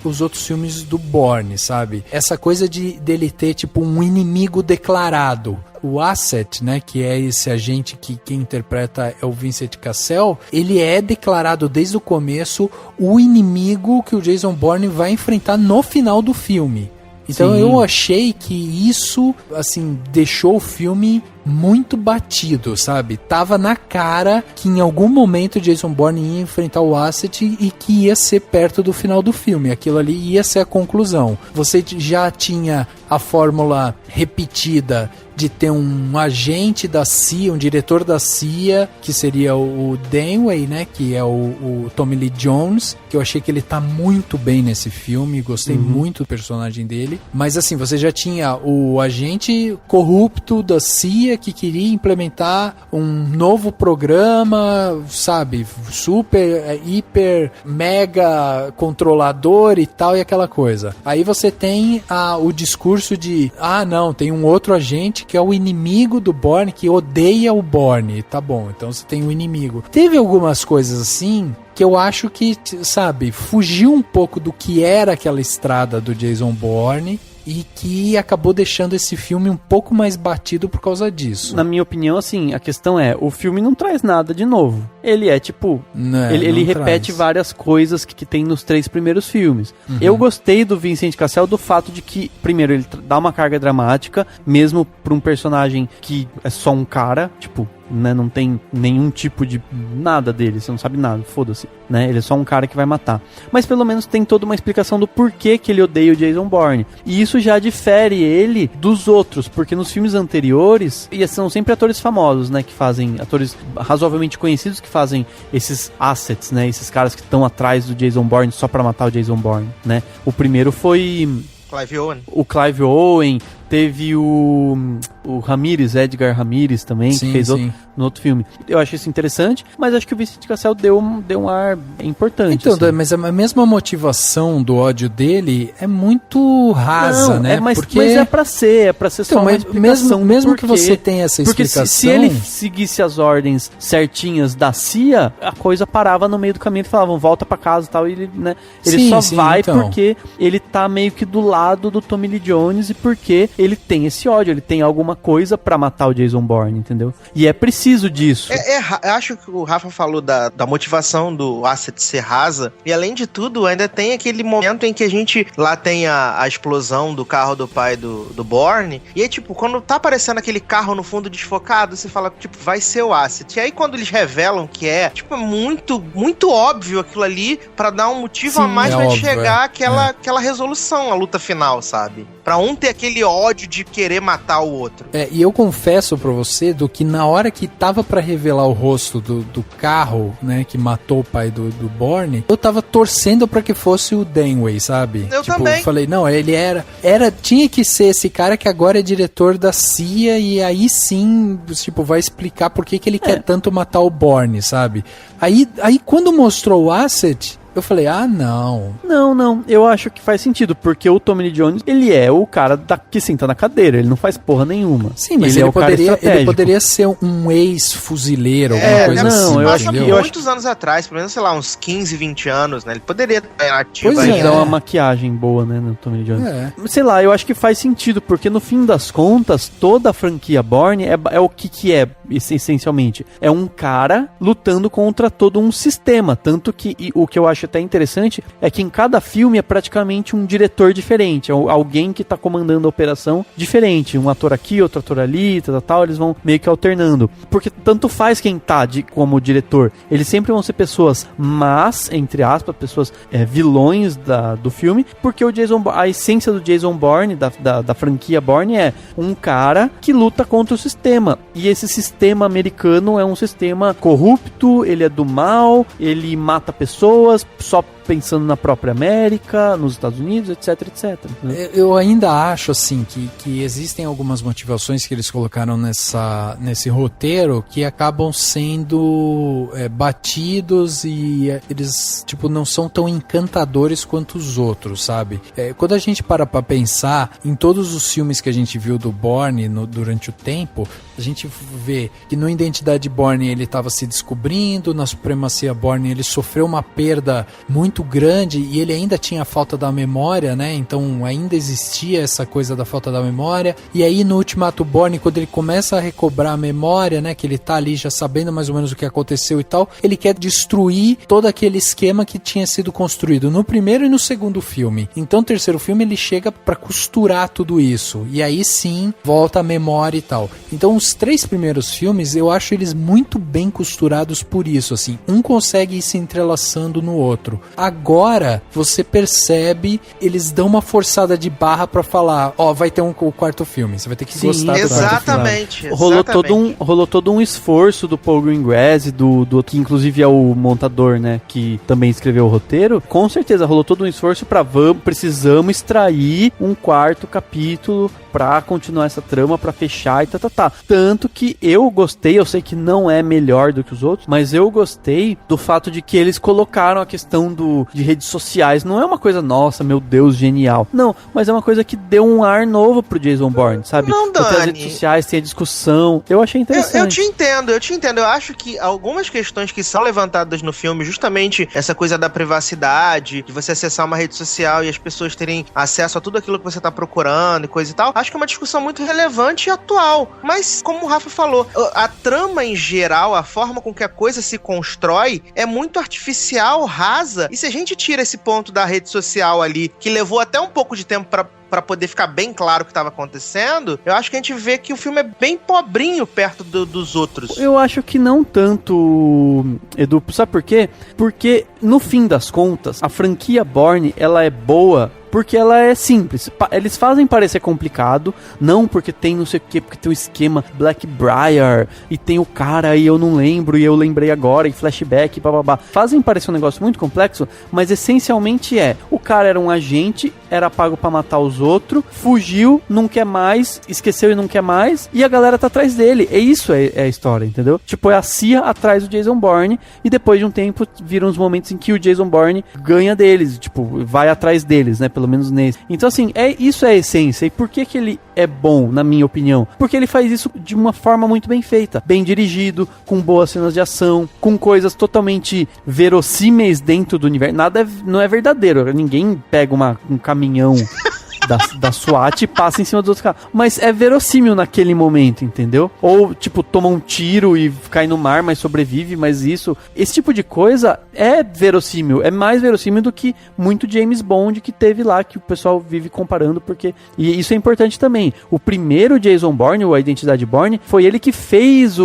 os outros filmes do Bourne, sabe? Essa coisa dele ter, tipo, um inimigo declarado. O Asset, né, que é esse agente que quem interpreta é o Vincent Cassel, ele é declarado desde o começo o inimigo que o Jason Bourne vai enfrentar no final do filme. Então eu achei que isso, assim, deixou o filme muito batido, sabe? Tava na cara que em algum momento o Jason Bourne ia enfrentar o Asset e que ia ser perto do final do filme. Aquilo ali ia ser a conclusão. Você já tinha a fórmula repetida de ter um agente da CIA, um diretor da CIA, que seria o Danway, né? Que é o Tommy Lee Jones, que eu achei que ele tá muito bem nesse filme, gostei muito do personagem dele. Mas assim, você já tinha o agente corrupto da CIA que queria implementar um novo programa, sabe? Super, hiper, mega controlador e tal, e aquela coisa. Aí você tem o discurso de, não, tem um outro agente que é o inimigo do Bourne, que odeia o Bourne. Tá bom, então você tem um inimigo. Teve algumas coisas assim que eu acho que, sabe, fugiu um pouco do que era aquela estrada do Jason Bourne e que acabou deixando esse filme um pouco mais batido por causa disso. Na minha opinião, assim, a questão é, o filme não traz nada de novo. Ele é tipo, ele repete várias coisas que tem nos 3 primeiros filmes. Eu gostei do Vincent Cassel do fato de que, primeiro, ele dá uma carga dramática, mesmo pra um personagem que é só um cara, tipo, né, não tem nenhum tipo de nada dele, você não sabe nada, foda-se, né, ele é só um cara que vai matar. Mas pelo menos tem toda uma explicação do porquê que ele odeia o Jason Bourne. E isso já difere ele dos outros, porque nos filmes anteriores, e são sempre atores famosos, né, que fazem, atores razoavelmente conhecidos que fazem esses assets, né, esses caras que estão atrás do Jason Bourne só pra matar o Jason Bourne, né. O primeiro foi Clive Owen. O Clive Owen, teve o Ramirez, Edgar Ramirez também, que fez no outro filme. Eu acho isso interessante, mas acho que o Vincent Cassel deu um ar importante. Então, assim. Mas a mesma motivação do ódio dele é muito rasa, né? Mas é pra ser então, só uma explicação. Mesmo que você tenha essa explicação... Porque se ele seguisse as ordens certinhas da CIA, a coisa parava no meio do caminho e falavam, volta pra casa e tal, e ele, né? Ele vai porque ele tá meio que do lado do Tommy Lee Jones e porque ele tem esse ódio, ele tem alguma coisa pra matar o Jason Bourne, entendeu? E é preciso disso. Eu acho que o Rafa falou da motivação do Asset ser rasa, e além de tudo, ainda tem aquele momento em que a gente lá tem a explosão do carro do pai do Bourne, e aí, tipo, quando tá aparecendo aquele carro no fundo desfocado, você fala, tipo, vai ser o Asset. E aí, quando eles revelam que é, tipo, é muito, muito óbvio aquilo ali, pra dar um motivo a mais pra chegar àquela resolução, a luta final, sabe? Pra um ter aquele ódio de querer matar o outro. E eu confesso pra você do que na hora que tava pra revelar o rosto do carro, né, que matou o pai do Bourne, eu tava torcendo pra que fosse o Danway, sabe? Eu também. Eu falei, não, ele tinha que ser esse cara que agora é diretor da CIA e aí sim, tipo, vai explicar por que ele quer tanto matar o Bourne, sabe? Aí quando mostrou o Asset, eu falei, não. Não, eu acho que faz sentido, porque o Tommy Lee Jones, ele é o cara que senta na cadeira, ele não faz porra nenhuma. Sim, mas ele poderia ser um ex-fuzileiro, alguma coisa assim. Eu acho que muitos anos atrás, pelo menos, sei lá, uns 15, 20 anos, né, ele poderia estar ativo aí. Dá uma maquiagem boa, né, no Tommy Lee Jones. Sei lá, eu acho que faz sentido, porque no fim das contas, toda a franquia Bourne é o que é, essencialmente. É um cara lutando contra todo um sistema, tanto que o que eu acho até interessante é que em cada filme é praticamente um diretor diferente, é alguém que tá comandando a operação diferente, um ator aqui, outro ator ali, tal, eles vão meio que alternando, porque tanto faz quem tá como diretor, eles sempre vão ser pessoas más, entre aspas, pessoas vilões do filme, porque a essência do Jason Bourne, da franquia Bourne, é um cara que luta contra o sistema, e esse sistema americano é um sistema corrupto, ele é do mal, ele mata pessoas só pensando na própria América, nos Estados Unidos, etc, etc. Né? Eu ainda acho, assim, que existem algumas motivações que eles colocaram nesse roteiro que acabam sendo batidos e eles, tipo, não são tão encantadores quanto os outros, sabe? Quando a gente para pra pensar em todos os filmes que a gente viu do Bourne durante o tempo, a gente vê que no Identidade Bourne ele estava se descobrindo, na Supremacia Bourne ele sofreu uma perda muito grande e ele ainda tinha a falta da memória, né? Então ainda existia essa coisa da falta da memória. E aí no Ultimato Bourne, quando ele começa a recobrar a memória, né? Que ele tá ali já sabendo mais ou menos o que aconteceu e tal, ele quer destruir todo aquele esquema que tinha sido construído no primeiro e no segundo filme. Então o terceiro filme ele chega pra costurar tudo isso. E aí sim volta a memória e tal. Então os 3 primeiros filmes eu acho eles muito bem costurados por isso, assim. Um consegue ir se entrelaçando no outro. Agora, você percebe, eles dão uma forçada de barra pra falar, vai ter o quarto filme, você vai ter que gostar do exatamente, quarto filme. Rolou todo um esforço do Paul Greengrass, que inclusive é o montador, né, que também escreveu o roteiro. Com certeza, rolou todo um esforço pra precisamos extrair um quarto capítulo pra continuar essa trama, pra fechar e tá. Tanto que eu gostei, eu sei que não é melhor do que os outros, mas eu gostei do fato de que eles colocaram a questão de redes sociais. Não é uma coisa, nossa, meu Deus, genial. Não, mas é uma coisa que deu um ar novo pro Jason Bourne, sabe? Não, Dani. Tem as redes sociais, tem a discussão. Eu achei interessante. Eu te entendo. Eu acho que algumas questões que são levantadas no filme, justamente essa coisa da privacidade, de você acessar uma rede social e as pessoas terem acesso a tudo aquilo que você tá procurando e coisa e tal, acho que é uma discussão muito relevante e atual. Mas, como o Rafa falou, a trama em geral, a forma com que a coisa se constrói é muito artificial, rasa. E se a gente tira esse ponto da rede social ali, que levou até um pouco de tempo pra poder ficar bem claro o que estava acontecendo, eu acho que a gente vê que o filme é bem pobrinho perto dos outros. Eu acho que não tanto, Edu. Sabe por quê? Porque, no fim das contas, a franquia Bourne, ela é boa porque ela é simples. Eles fazem parecer complicado, não porque tem não sei o que, porque tem o esquema Blackbriar, e tem o cara aí, eu não lembro, e eu lembrei agora, e flashback, bababá. Fazem parecer um negócio muito complexo, mas essencialmente o cara era um agente, era pago pra matar os outros, fugiu, não quer mais, esqueceu e não quer mais, e a galera tá atrás dele. E isso é a história, entendeu? Tipo, é a CIA atrás do Jason Bourne, e depois de um tempo viram os momentos em que o Jason Bourne ganha deles, tipo, vai atrás deles, né? Pelo menos nesse. Então, assim, isso é a essência. E por que ele é bom, na minha opinião? Porque ele faz isso de uma forma muito bem feita, bem dirigido, com boas cenas de ação, com coisas totalmente verossímeis dentro do universo. Nada não é verdadeiro. Ninguém pega um caminhão da SWAT e passa em cima dos outros caras. Mas é verossímil naquele momento, entendeu? Ou, tipo, toma um tiro e cai no mar, mas sobrevive, mas esse tipo de coisa é verossímil, é mais verossímil do que muito James Bond que teve lá, que o pessoal vive comparando, porque... E isso é importante também. O primeiro Jason Bourne, ou a Identidade Bourne, foi ele que fez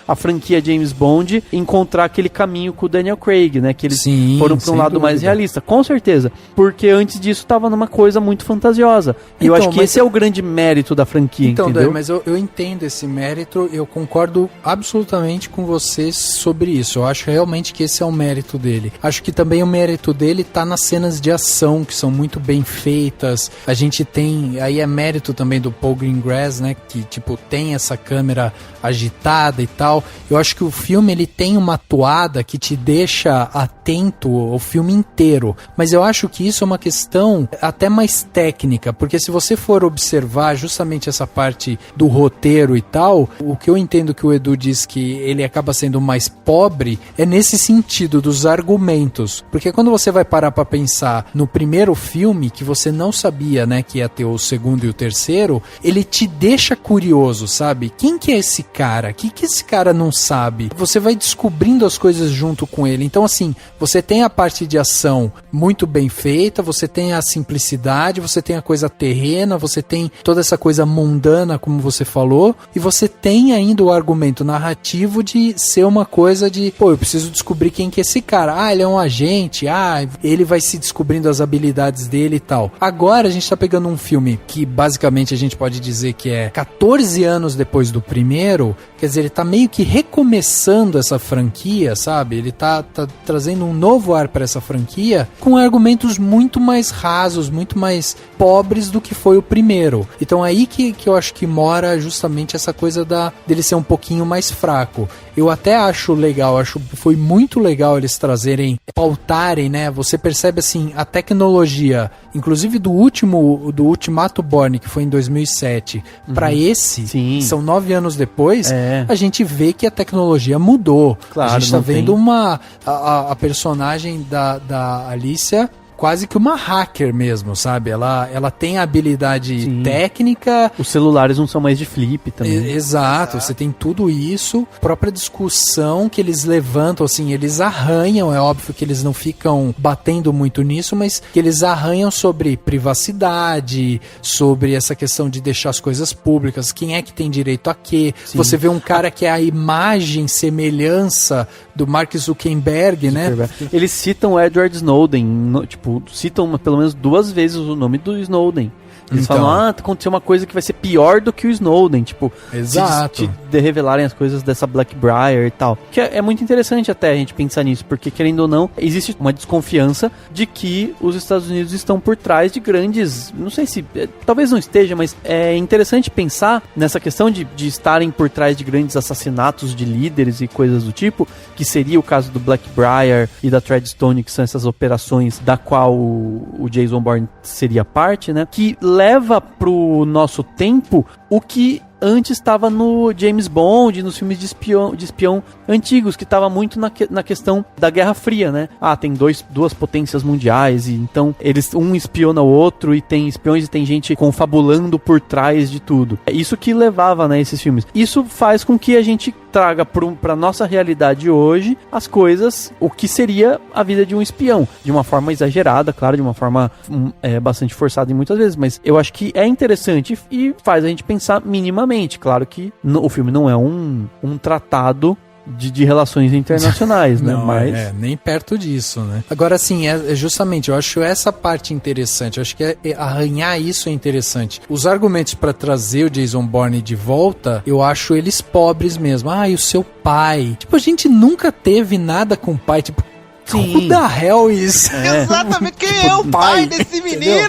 a franquia James Bond encontrar aquele caminho com o Daniel Craig, né? Que eles foram pra um lado mais realista, com certeza. Porque antes disso tava numa coisa muito fantasiosa. E eu acho que esse é o grande mérito da franquia, então, entendeu? Mas eu entendo esse mérito, eu concordo absolutamente com você sobre isso. Eu acho realmente que esse é o mérito dele. Acho que também o mérito dele tá nas cenas de ação, que são muito bem feitas. A gente tem, aí é mérito também do Paul Greengrass, né, que tipo tem essa câmera agitada e tal. Eu acho que o filme ele tem uma toada que te deixa atento o filme inteiro, mas eu acho que isso é uma questão até mais técnica, porque se você for observar justamente essa parte do roteiro e tal, o que eu entendo que o Edu diz que ele acaba sendo mais pobre é nesse sentido dos argumentos, porque quando você vai parar pra pensar no primeiro filme, que você não sabia, né, que ia ter o segundo e o terceiro, ele te deixa curioso, sabe? Quem que é esse cara? O que esse cara não sabe? Você vai descobrindo as coisas junto com ele. Então, assim, você tem a parte de ação muito bem feita, você tem a simplicidade, você tem a coisa terrena, você tem toda essa coisa mundana, como você falou, e você tem ainda o argumento narrativo de ser uma coisa de, pô, eu preciso descobrir quem que é esse cara. Ah, ele é um agente, ele vai se descobrindo as habilidades dele e tal. Agora a gente tá pegando um filme que basicamente a gente pode dizer que é 14 anos depois do primeiro, quer dizer, ele tá meio que recomeçando essa franquia, sabe? Ele tá trazendo um novo ar pra essa franquia com argumentos muito mais rasos, muito mais pobres do que foi o primeiro. Então aí que eu acho que mora justamente essa coisa dele ser um pouquinho mais fraco. Eu até acho legal, acho que foi muito legal eles pautarem, né? Você percebe assim, a tecnologia, inclusive do Ultimato Bourne, que foi em 2007, pra esse, são 9 anos depois, a gente vê que a tecnologia mudou. Claro, a gente tá vendo a personagem da Alicia quase que uma hacker mesmo, sabe? Ela tem habilidade técnica. Os celulares não são mais de flip também. Exato, você tem tudo isso. A própria discussão que eles levantam, assim, eles arranham, é óbvio que eles não ficam batendo muito nisso, mas que eles arranham sobre privacidade, sobre essa questão de deixar as coisas públicas, quem é que tem direito a quê. Você vê um cara que é a imagem, semelhança do Mark Zuckerberg, né? Eles citam Edward Snowden, citam pelo menos 2 vezes o nome do Snowden. Eles falam, aconteceu uma coisa que vai ser pior do que o Snowden, Exato. De revelarem as coisas dessa Blackbriar e tal. Que é muito interessante até a gente pensar nisso, porque querendo ou não, existe uma desconfiança de que os Estados Unidos estão por trás de grandes, não sei se, talvez não esteja, mas é interessante pensar nessa questão de estarem por trás de grandes assassinatos de líderes e coisas do tipo, que seria o caso do Blackbriar e da Treadstone, que são essas operações da qual o Jason Bourne seria parte, né? Que leva pro nosso tempo o que antes estava no James Bond, nos filmes de espião antigos, que estava muito na questão da Guerra Fria, né? Tem duas potências mundiais, e então um espiona o outro, e tem espiões e tem gente confabulando por trás de tudo. É isso que levava, né, esses filmes. Isso faz com que a gente traga pra nossa realidade hoje as coisas, o que seria a vida de um espião, de uma forma exagerada, claro, de uma forma bastante forçada em muitas vezes, mas eu acho que é interessante e faz a gente pensar minimamente. Claro que o filme não é um tratado de relações internacionais, né? Não, mas nem perto disso, né? Agora, assim, justamente, eu acho essa parte interessante. Eu acho que arranhar isso é interessante. Os argumentos pra trazer o Jason Bourne de volta, eu acho eles pobres mesmo. E o seu pai? A gente nunca teve nada com o pai, who the hell is? Exatamente, quem é o pai desse menino?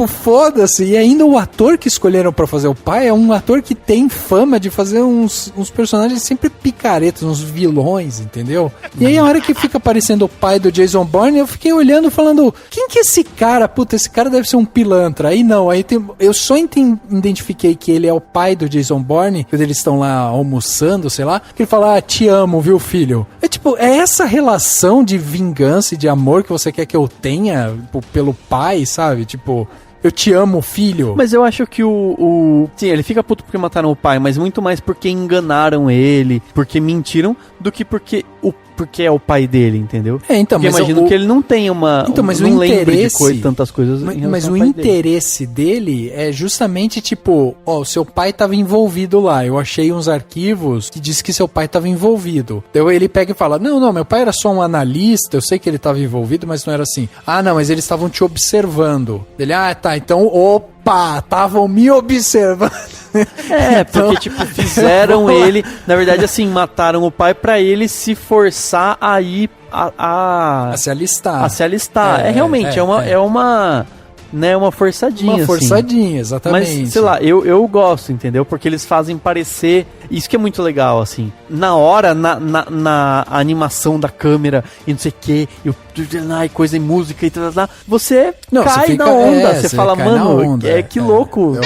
Foda-se. E ainda o ator que escolheram pra fazer o pai é um ator que tem fama de fazer uns personagens sempre picaretos, uns vilões, entendeu? E aí a hora que fica aparecendo o pai do Jason Bourne, eu fiquei olhando falando, quem que é esse cara? Puta, esse cara deve ser um pilantra. Aí não, eu só identifiquei que ele é o pai do Jason Bourne, quando eles estão lá almoçando, sei lá, que ele fala, te amo, viu, filho? É essa relação de vingança e de amor que você quer que eu tenha pelo pai, sabe? eu te amo, filho. Mas eu acho que sim, ele fica puto porque mataram o pai, mas muito mais porque enganaram ele, porque mentiram, do que porque é o pai dele, entendeu? Então, porque mas imagino que ele não tem uma... Então, mas não o lembra interesse... de tantas coisas Mas o interesse dele é justamente tipo, ó, seu pai tava envolvido lá, eu achei uns arquivos que diz que seu pai tava envolvido. Então ele pega e fala, não, meu pai era só um analista, eu sei que ele tava envolvido, mas não era assim. Ah, não, mas eles estavam te observando. Ele, tá, então, opa, estavam me observando. Porque, tipo, fizeram ele... Na verdade, assim, mataram o pai pra ele se forçar a ir a se alistar. A se alistar. Realmente, é uma... Né, uma forçadinha. Uma forçadinha, exatamente. Mas, sei lá, eu gosto, entendeu? Porque eles fazem parecer... Isso que é muito legal, assim. Na hora, na animação da câmera e não sei o que, e coisa em música e tal, você cai na onda. Você fala, mano, que louco.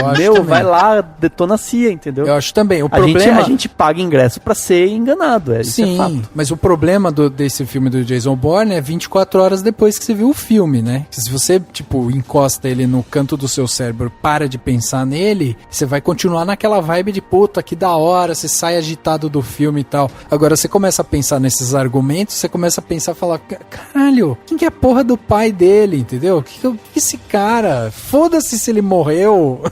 Vai lá, detona a CIA, entendeu? Eu acho também. O problema... a gente paga ingresso pra ser enganado. Sim, isso é fato. mas o problema desse filme do Jason Bourne é 24 horas depois que você viu o filme, né? Se você, tipo, encosta ele no canto do seu cérebro, para de pensar nele, você vai continuar naquela vibe de puta, que da hora, você sai agitado do filme e tal. Agora você começa a pensar nesses argumentos, você começa a pensar, falar, caralho, quem que é a porra do pai dele, entendeu? Que esse cara? Foda-se se ele morreu.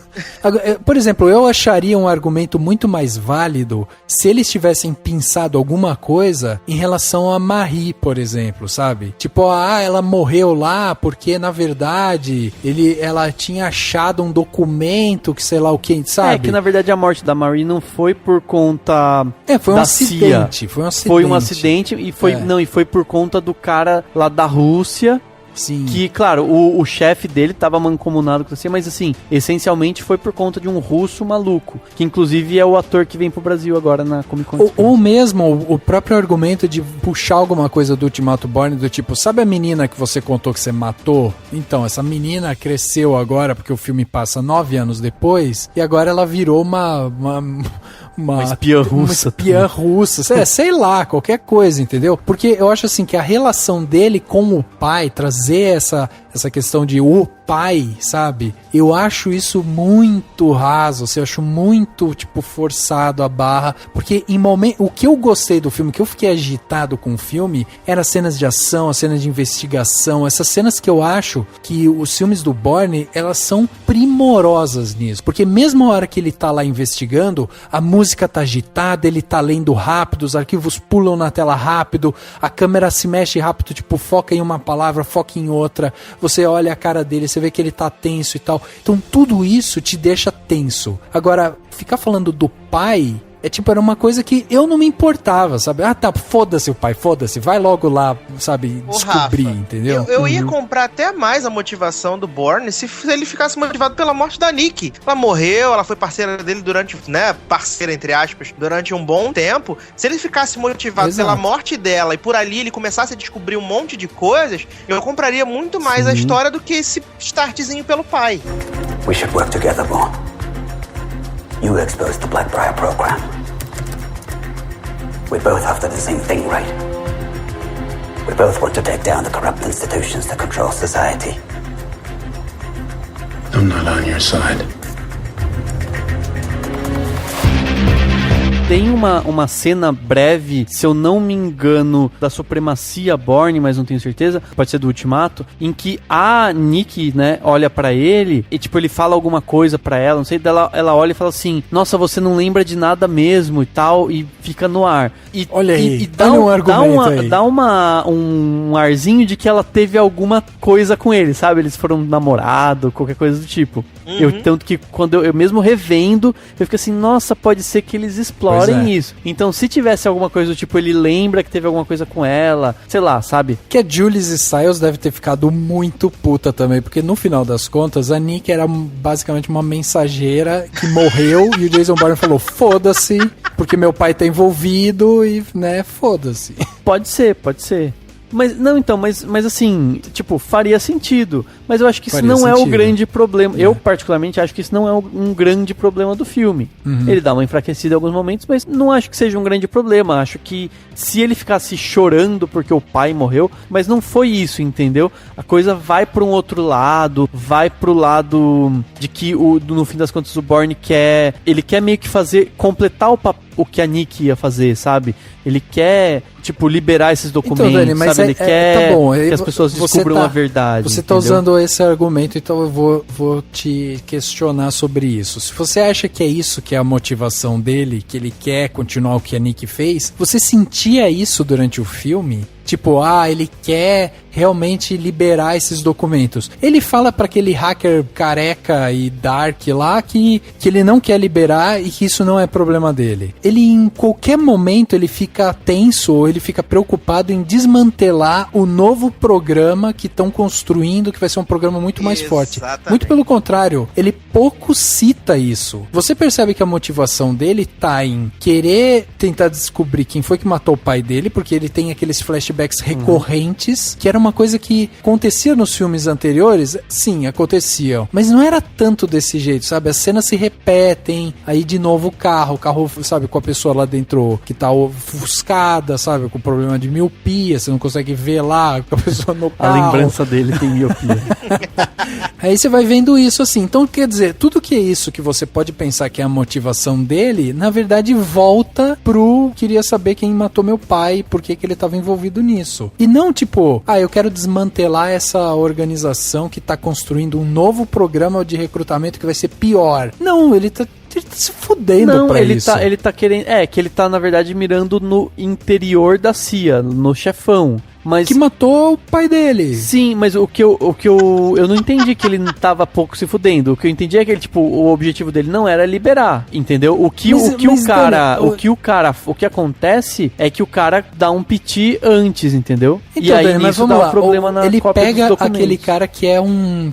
Por exemplo, eu acharia um argumento muito mais válido se eles tivessem pensado alguma coisa em relação a Marie, por exemplo, sabe? Tipo, ela morreu lá porque, na verdade, ela tinha achado um documento que sei lá o que, sabe? Que na verdade a morte da Marie não foi por conta foi um da acidente, CIA. Foi um acidente e foi por conta do cara lá da Rússia. Sim. Que, claro, o chefe dele tava mancomunado com você, mas assim, essencialmente foi por conta de um russo maluco, que inclusive é o ator que vem pro Brasil agora na Comic Con. Ou mesmo o próprio argumento de puxar alguma coisa do Ultimato Bourne, do tipo, sabe a menina que você contou que você matou? Então, essa menina cresceu agora, porque o filme passa 9 anos depois, e agora ela virou uma espiã russa. Uma espiã russa. Sei lá, qualquer coisa, entendeu? Porque eu acho assim que a relação dele com o pai, trazer essa questão de o pai, sabe? Eu acho isso muito raso, eu acho muito, tipo, forçado a barra, porque o que eu gostei do filme, que eu fiquei agitado com o filme, eram as cenas de ação, as cenas de investigação, essas cenas que eu acho que os filmes do Bourne, elas são primorosas nisso, porque mesmo a hora que ele tá lá investigando, a música tá agitada, ele tá lendo rápido, os arquivos pulam na tela rápido, a câmera se mexe rápido, tipo, foca em uma palavra, foca em outra, você olha a cara dele, você vê que ele tá tenso e tal. Então tudo isso te deixa tenso. Agora, ficar falando do pai era uma coisa que eu não me importava, sabe? Foda-se o pai, foda-se, vai logo lá, sabe, descobrir, Rafa, entendeu? Eu ia comprar até mais a motivação do Bourne se ele ficasse motivado pela morte da Nick. Ela morreu, ela foi parceira dele durante, né, parceira entre aspas, durante um bom tempo. Se ele ficasse motivado pela morte dela e por ali ele começasse a descobrir um monte de coisas, eu compraria muito mais a história do que esse startzinho pelo pai. We should work together, Bourne. You exposed the Blackbriar program. We both after the same thing, right? We both want to take down the corrupt institutions that control society. I'm not on your side. Tem uma cena breve, se eu não me engano, da supremacia Bourne, mas não tenho certeza, pode ser do Ultimato, em que a Nick, né, olha pra ele e, tipo, ele fala alguma coisa pra ela, não sei, ela olha e fala assim, nossa, você não lembra de nada mesmo e tal, e fica no ar. E, olha aí, dá um arzinho de que ela teve alguma coisa com ele, sabe? Eles foram namorado, qualquer coisa do tipo. Tanto que quando eu mesmo revendo, eu fico assim, nossa, pode ser que eles explorem isso. Então, se tivesse alguma coisa do tipo, ele lembra que teve alguma coisa com ela, sei lá, sabe? Que a Julie Stiles deve ter ficado muito puta também, porque no final das contas, a Nick era basicamente uma mensageira que morreu e o Jason Bourne falou, foda-se, porque meu pai tá envolvido e, né, foda-se. Pode ser. Mas assim, tipo, faria sentido. Mas eu acho que isso não é o grande problema. Eu, particularmente, acho que isso não é um grande problema do filme. Ele dá uma enfraquecida em alguns momentos, mas não acho que seja um grande problema. Acho que se ele ficasse chorando porque o pai morreu, mas não foi isso, entendeu? A coisa vai pra um outro lado, vai pro lado de que, no fim das contas, o Bourne quer meio que completar o que a Nick ia fazer, sabe? Ele quer, tipo, liberar esses documentos, então, Dani, mas sabe? Ele quer tá bom, que as pessoas descubram a verdade. Você tá usando esse argumento, então eu vou te questionar sobre isso. Se você acha que é isso que é a motivação dele, que ele quer continuar o que a Nick fez, você sentia isso durante o filme? Tipo, ele quer realmente liberar esses documentos. Ele fala pra aquele hacker careca e dark lá que ele não quer liberar e que isso não é problema dele. Ele, em qualquer momento, ele fica tenso ou ele fica preocupado em desmantelar o novo programa que estão construindo, que vai ser um programa muito mais forte. Muito pelo contrário, ele pouco cita isso. Você percebe que a motivação dele tá em querer tentar descobrir quem foi que matou o pai dele, porque ele tem aqueles flashbacks recorrentes, que era uma coisa que acontecia nos filmes anteriores. Sim, aconteciam, mas não era tanto desse jeito, sabe? As cenas se repetem, aí de novo o carro, sabe, com a pessoa lá dentro que tá ofuscada, sabe, com problema de miopia, você não consegue ver lá com a pessoa no carro. A lembrança dele tem miopia. Aí você vai vendo isso assim. Então, quer dizer, tudo que é isso que você pode pensar que é a motivação dele, na verdade volta pro queria saber quem matou meu pai e por que ele estava envolvido nisso. E não tipo, eu quero desmantelar essa organização que tá construindo um novo programa de recrutamento que vai ser pior. Não, ele tá se fudendo pra isso. Ele tá querendo... que ele tá, na verdade, mirando no interior da CIA, no chefão. Mas... que matou o pai dele. Sim, mas o que eu não entendi que ele tava pouco se fudendo. O que eu entendi é que ele, tipo, o objetivo dele não era liberar, entendeu? O que acontece é que o cara dá um piti antes, Então, e aí Dani, nisso dá um problema na ele cópia pega dos documentos. aquele cara que é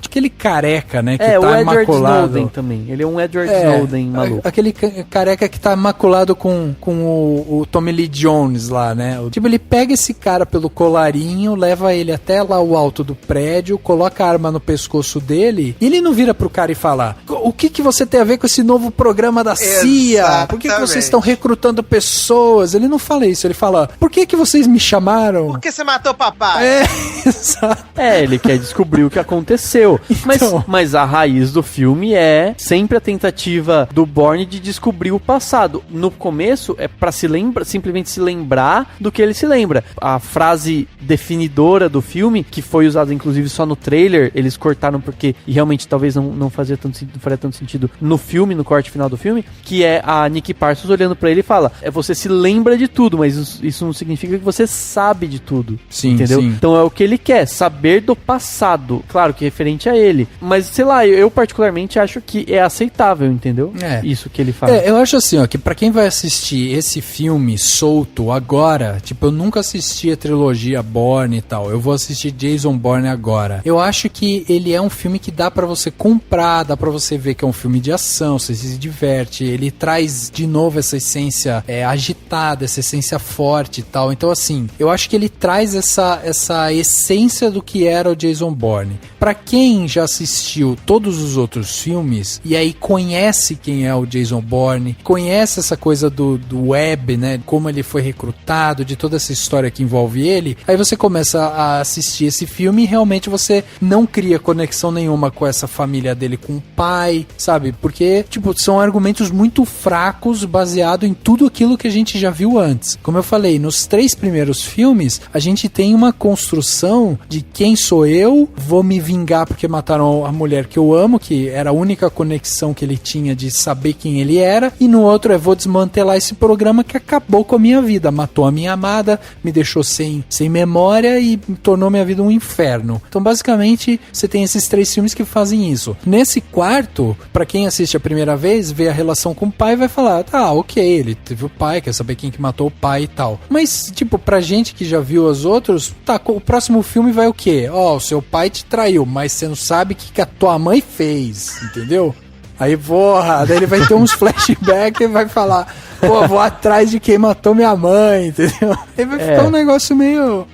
aquele careca, né, que tá o Edward imaculado. Snowden também. Ele é um Edward Snowden maluco. Aquele careca que tá imaculado com o Tommy Lee Jones lá, né? Tipo, ele pega esse cara pelo colarinho, leva ele até lá o alto do prédio, coloca a arma no pescoço dele, e ele não vira pro cara e fala: o que você tem a ver com esse novo programa da CIA? Por que vocês estão recrutando pessoas? Ele não fala isso, ele fala: por que vocês me chamaram? Por que você matou o papai? Exato. Ele quer descobrir o que aconteceu. Então. Mas a raiz do filme é sempre a tentativa do Bourne de descobrir o passado. No começo é pra simplesmente se lembrar do que ele se lembra. A frase definidora do filme, que foi usada inclusive só no trailer, eles cortaram porque realmente talvez não faria tanto sentido no filme, no corte final do filme, que é a Nick Parsons olhando pra ele e fala: você se lembra de tudo, mas isso não significa que você sabe de tudo. Sim, entendeu? sim. Então é o que ele quer, saber do passado, claro que referente a ele, mas sei lá, eu particularmente acho que é aceitável, entendeu? Isso que ele faz. Eu acho assim, que pra quem vai assistir esse filme solto agora, tipo, eu nunca assisti a trilogia Bourne e tal, eu vou assistir Jason Bourne agora. Eu acho que ele é um filme que dá pra você comprar, dá pra você ver que é um filme de ação, você se diverte, ele traz de novo essa essência agitada, essa essência forte e tal. Então assim, eu acho que ele traz essa essência do que era o Jason Bourne. Pra quem já assistiu todos os outros filmes e aí conhece quem é o Jason Bourne, conhece essa coisa do web, né, como ele foi recrutado, de toda essa história que envolve ele, aí você começa a assistir esse filme e realmente você não cria conexão nenhuma com essa família dele, com o pai, sabe? Porque, tipo, são argumentos muito fracos baseado em tudo aquilo que a gente já viu antes. Como eu falei, nos 3 primeiros filmes, a gente tem uma construção de quem sou eu, vou me vingar porque mataram a mulher que eu amo, que era a única conexão que ele tinha de saber quem ele era, e no outro vou desmantelar esse programa que acabou com a minha vida, matou a minha amada, me deixou sem memória e tornou minha vida um inferno. Então basicamente você tem esses 3 filmes que fazem isso. Nesse quarto, pra quem assiste a primeira vez, vê a relação com o pai e vai falar: ok, ele teve o pai, quer saber quem que matou o pai e tal. Mas tipo, pra gente que já viu os outros, o próximo filme vai o quê? O seu pai te traiu, mas você não sabe o que a tua mãe fez, entendeu? Aí, porra, daí ele vai ter uns flashbacks e vai falar, pô, vou atrás de quem matou minha mãe, entendeu? Aí vai ficar um negócio meio,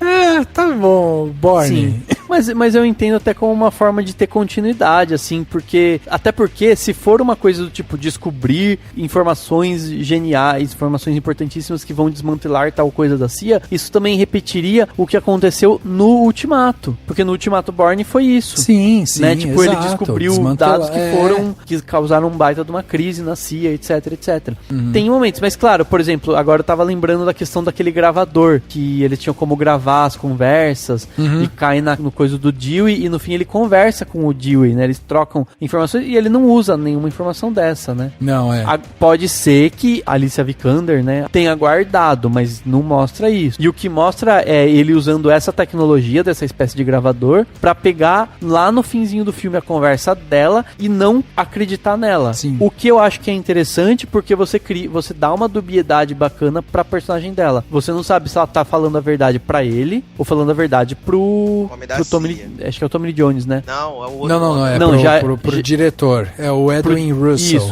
tá bom, Bourne. Sim, mas eu entendo até como uma forma de ter continuidade, assim, até porque se for uma coisa do tipo descobrir informações geniais, informações importantíssimas que vão desmantelar tal coisa da CIA, isso também repetiria o que aconteceu no Ultimato, porque no Ultimato Bourne foi isso. Sim, né? Tipo, exato. Ele descobriu dados que causaram um baita de uma crise na CIA, etc, etc. Tem momentos, mas claro, por exemplo, agora eu tava lembrando da questão daquele gravador, que ele tinha como gravar as conversas e cai no coisa do Dewey, e no fim ele conversa com o Dewey, né? Eles trocam informações e ele não usa nenhuma informação dessa, né? Não, Pode ser que Alicia Vikander, né, tenha guardado, mas não mostra isso. E o que mostra é ele usando essa tecnologia, dessa espécie de gravador, pra pegar lá no finzinho do filme a conversa dela e não acreditar nela. Sim. O que eu acho que é interessante, porque você dá uma dubiedade bacana pra personagem dela. Você não sabe se ela tá falando a verdade pra ele ou falando a verdade pro Tommy, acho que é o Tommy Lee Jones, né? Não, é o outro. Não, pro diretor. É o Edwin Russell. Isso,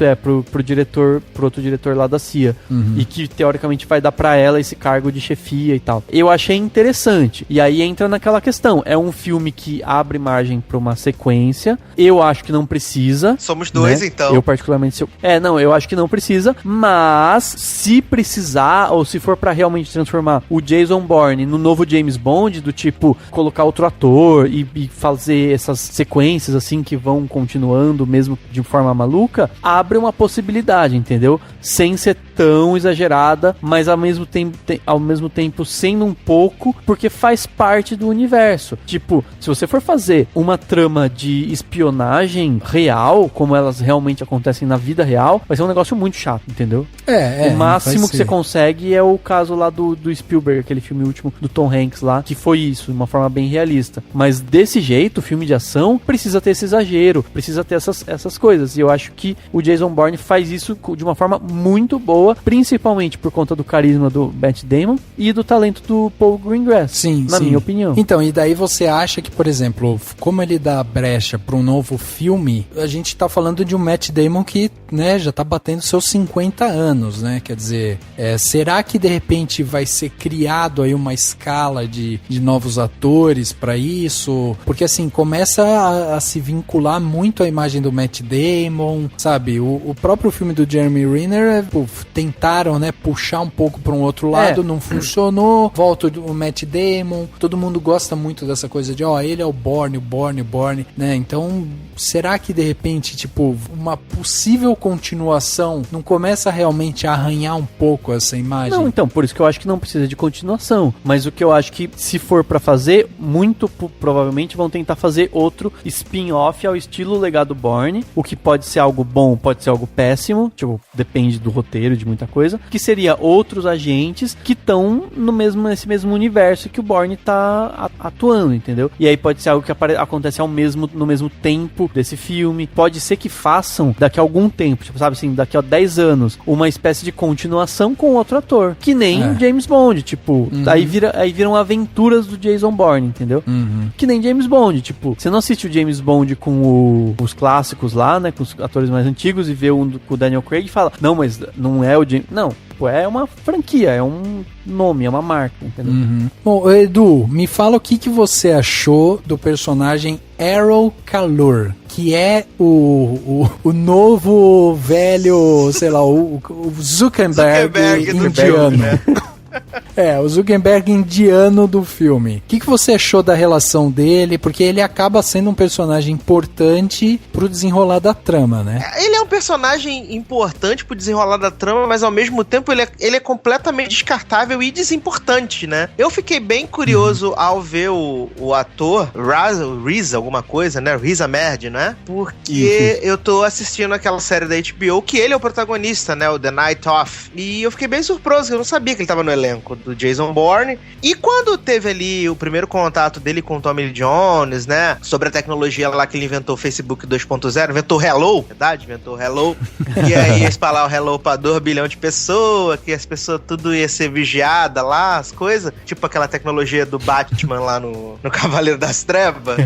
pro diretor, pro outro diretor lá da CIA. E que, teoricamente, vai dar pra ela esse cargo de chefia e tal. Eu achei interessante. E aí entra naquela questão. É um filme que abre margem pra uma sequência. Eu acho que não precisa. Somos dois, né? então. Eu, particularmente... eu acho que não precisa. Mas, se precisar, ou se for pra realmente transformar o Jason Bourne no novo James Bond, do tipo, colocar outro ator e fazer essas sequências, assim, que vão continuando, mesmo de forma maluca, abre uma possibilidade, entendeu? Sem ser tão exagerada, mas ao mesmo tempo sendo um pouco, porque faz parte do universo. Tipo, se você for fazer uma trama de espionagem real, como elas realmente acontecem na vida real, vai ser um negócio muito chato, entendeu? O máximo que você consegue é o caso lá do Spielberg, aquele filme último do Tom Hanks lá, que foi isso, de uma forma bem realista. Mas desse jeito, filme de ação precisa ter esse exagero, precisa ter essas coisas. E eu acho que o Jason Bourne faz isso de uma forma muito boa, principalmente por conta do carisma do Matt Damon e do talento do Paul Greengrass. Sim, na minha opinião. Então, e daí você acha que, por exemplo, como ele dá brecha para um novo filme, a gente tá falando de um Matt Damon que, né, já tá batendo seus 50 anos, né? Quer dizer, será que de repente vai ser criado aí uma escala de novos atores para isso? Porque assim, começa a se vincular muito a imagem do Matt Damon, sabe? O próprio filme do Jeremy Renner, tentaram, né, puxar um pouco para um outro lado, não funcionou, volta o Matt Damon, todo mundo gosta muito dessa coisa de, ele é o Bourne, né? Então, será que de repente, tipo, uma possível continuação não começa realmente a arranhar um pouco essa imagem? Não, então, por isso que eu acho que não precisa de continuação, mas o que eu acho que se for pra fazer, muito provavelmente vão tentar fazer outro spin-off ao estilo Legado Bourne, o que pode ser algo bom, pode ser algo péssimo, tipo, depende do roteiro, de muita coisa, que seria outros agentes que estão nesse mesmo universo que o Bourne tá atuando, entendeu? E aí pode ser algo que acontece no mesmo tempo desse filme, pode ser que façam daqui a algum tempo, tipo, sabe assim, daqui a 10 anos, uma espécie de continuação com outro ator, que nem James Bond, tipo, aí viram aventuras do Jason Bourne, entendeu? Que nem James Bond, tipo, você não assiste o James Bond com os clássicos lá, né, com os atores mais antigos e vê com o Daniel Craig e fala, não, mas não é o James... Não, é uma franquia, é um nome, é uma marca, entendeu? Bom, Edu, me fala o que você achou do personagem Errol Kalur, que é o novo velho, sei lá, o Zuckerberg indiano. Né? O Zuckerberg indiano do filme. O que você achou da relação dele? Porque ele acaba sendo um personagem importante pro desenrolar da trama, né? Ele é um personagem importante pro desenrolar da trama, mas ao mesmo tempo ele é completamente descartável e desimportante, né? Eu fiquei bem curioso ao ver o ator, Riz alguma coisa, né? Riz Ahmed, né? Porque eu tô assistindo aquela série da HBO que ele é o protagonista, né? O The Night Of. E eu fiquei bem surpreso, eu não sabia que ele tava no elenco do Jason Bourne. E quando teve ali o primeiro contato dele com o Tommy Lee Jones, né? Sobre a tecnologia lá que ele inventou o Facebook 2.0, inventou Hello, verdade? Inventou hello. E aí ia espalhar o hello pra 2 bilhões de pessoas, que as pessoas tudo ia ser vigiada lá, as coisas. Tipo aquela tecnologia do Batman lá no Cavaleiro das Trevas,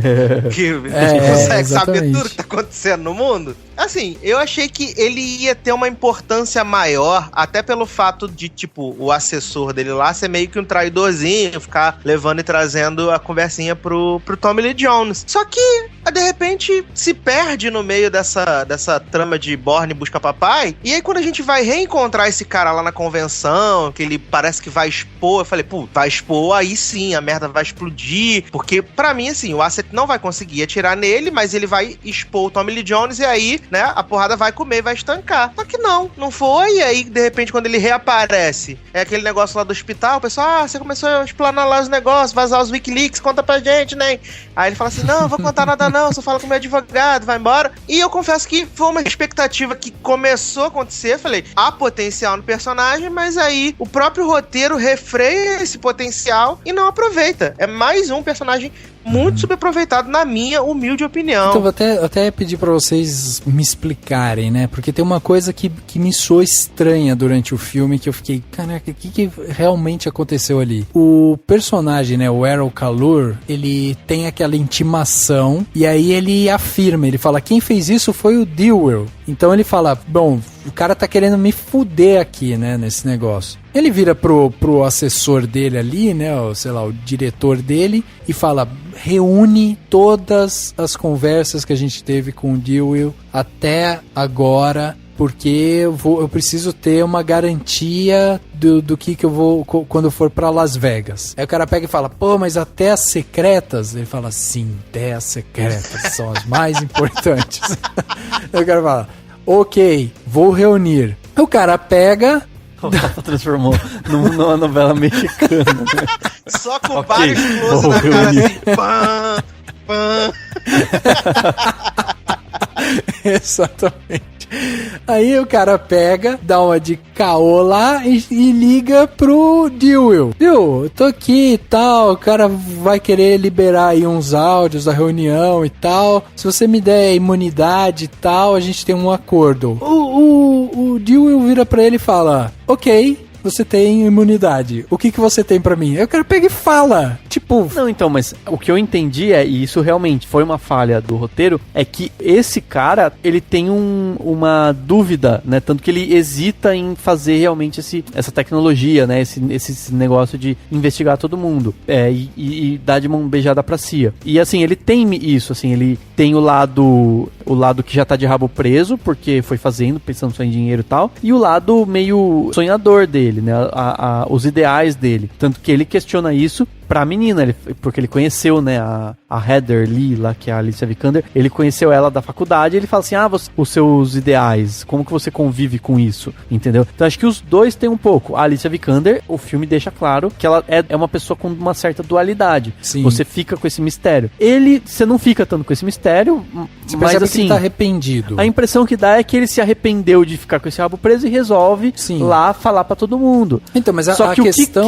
que consegue saber tudo que tá acontecendo no mundo. Assim, eu achei que ele ia ter uma importância maior, até pelo fato de, tipo, o assessor dele lá ser meio que um traidorzinho, ficar levando e trazendo a conversinha pro Tommy Lee Jones. Só que, de repente, se perde no meio dessa trama de Bourne busca papai, e aí quando a gente vai reencontrar esse cara lá na convenção, que ele parece que vai expor, eu falei, pô, vai expor, aí sim, a merda vai explodir, porque pra mim, assim, o Asset não vai conseguir atirar nele, mas ele vai expor o Tommy Lee Jones, e aí, né, a porrada vai comer, vai estancar. Só que não foi, e aí, de repente, quando ele reaparece, é aquele negócio lá do hospital, o pessoal, você começou a explanar lá os negócios, vazar os Wikileaks, conta pra gente, né? Aí ele fala assim, não vou contar nada não, só fala com o meu advogado, vai embora. E eu confesso que foi uma expectativa que começou a acontecer, falei, há potencial no personagem, mas aí o próprio roteiro refreia esse potencial e não aproveita. É mais um personagem muito subaproveitado, na minha humilde opinião. Então, vou até pedir pra vocês me explicarem, né? Porque tem uma coisa que me soou estranha durante o filme, que eu fiquei, caraca, o que realmente aconteceu ali? O personagem, né, o Errol Kalur, ele tem aquela intimação, e aí ele afirma, ele fala, quem fez isso foi o Dewey. Então ele fala, bom, o cara tá querendo me fuder aqui, né, nesse negócio. Ele vira pro assessor dele ali, né, sei lá, o diretor dele, e fala, reúne todas as conversas que a gente teve com o Dewey até agora, porque eu preciso ter uma garantia do que eu vou quando eu for pra Las Vegas. Aí o cara pega e fala, pô, mas até as secretas? Ele fala, sim, até as secretas são as mais importantes. Aí o cara fala, ok, vou reunir. Aí o cara pega... O Rafa transformou numa novela mexicana, né? Só com vários close na cara assim, pã, pã. Exatamente. Aí o cara pega, dá uma de caô lá e liga pro Dewey. Eu tô aqui e tal, o cara vai querer liberar aí uns áudios da reunião e tal. Se você me der imunidade e tal, a gente tem um acordo. O Dewey vira pra ele e fala, ok, você tem imunidade. O que você tem pra mim? Aí o cara pega e fala. Tipo... Não, então, mas o que eu entendi e isso realmente foi uma falha do roteiro, é que esse cara, ele tem uma dúvida, né? Tanto que ele hesita em fazer realmente essa tecnologia, né? Esse negócio de investigar todo mundo. E dar de mão beijada pra CIA. E assim, ele tem isso, assim, ele tem o lado que já tá de rabo preso, porque foi fazendo, pensando só em dinheiro e tal, e o lado meio sonhador dele, né? Os ideais dele. Tanto que ele questiona isso pra menina, porque ele conheceu, né, a Heather Lee, lá, que é a Alicia Vikander, ele conheceu ela da faculdade, e ele fala assim, os seus ideais, como que você convive com isso, entendeu? Então acho que os dois têm um pouco. A Alicia Vikander, o filme deixa claro que ela é uma pessoa com uma certa dualidade. Sim. Você fica com esse mistério. Você não fica tanto com esse mistério, você mas assim... que ele tá arrependido. A impressão que dá é que ele se arrependeu de ficar com esse rabo preso e resolve lá falar pra todo mundo. Então, mas Só que questão...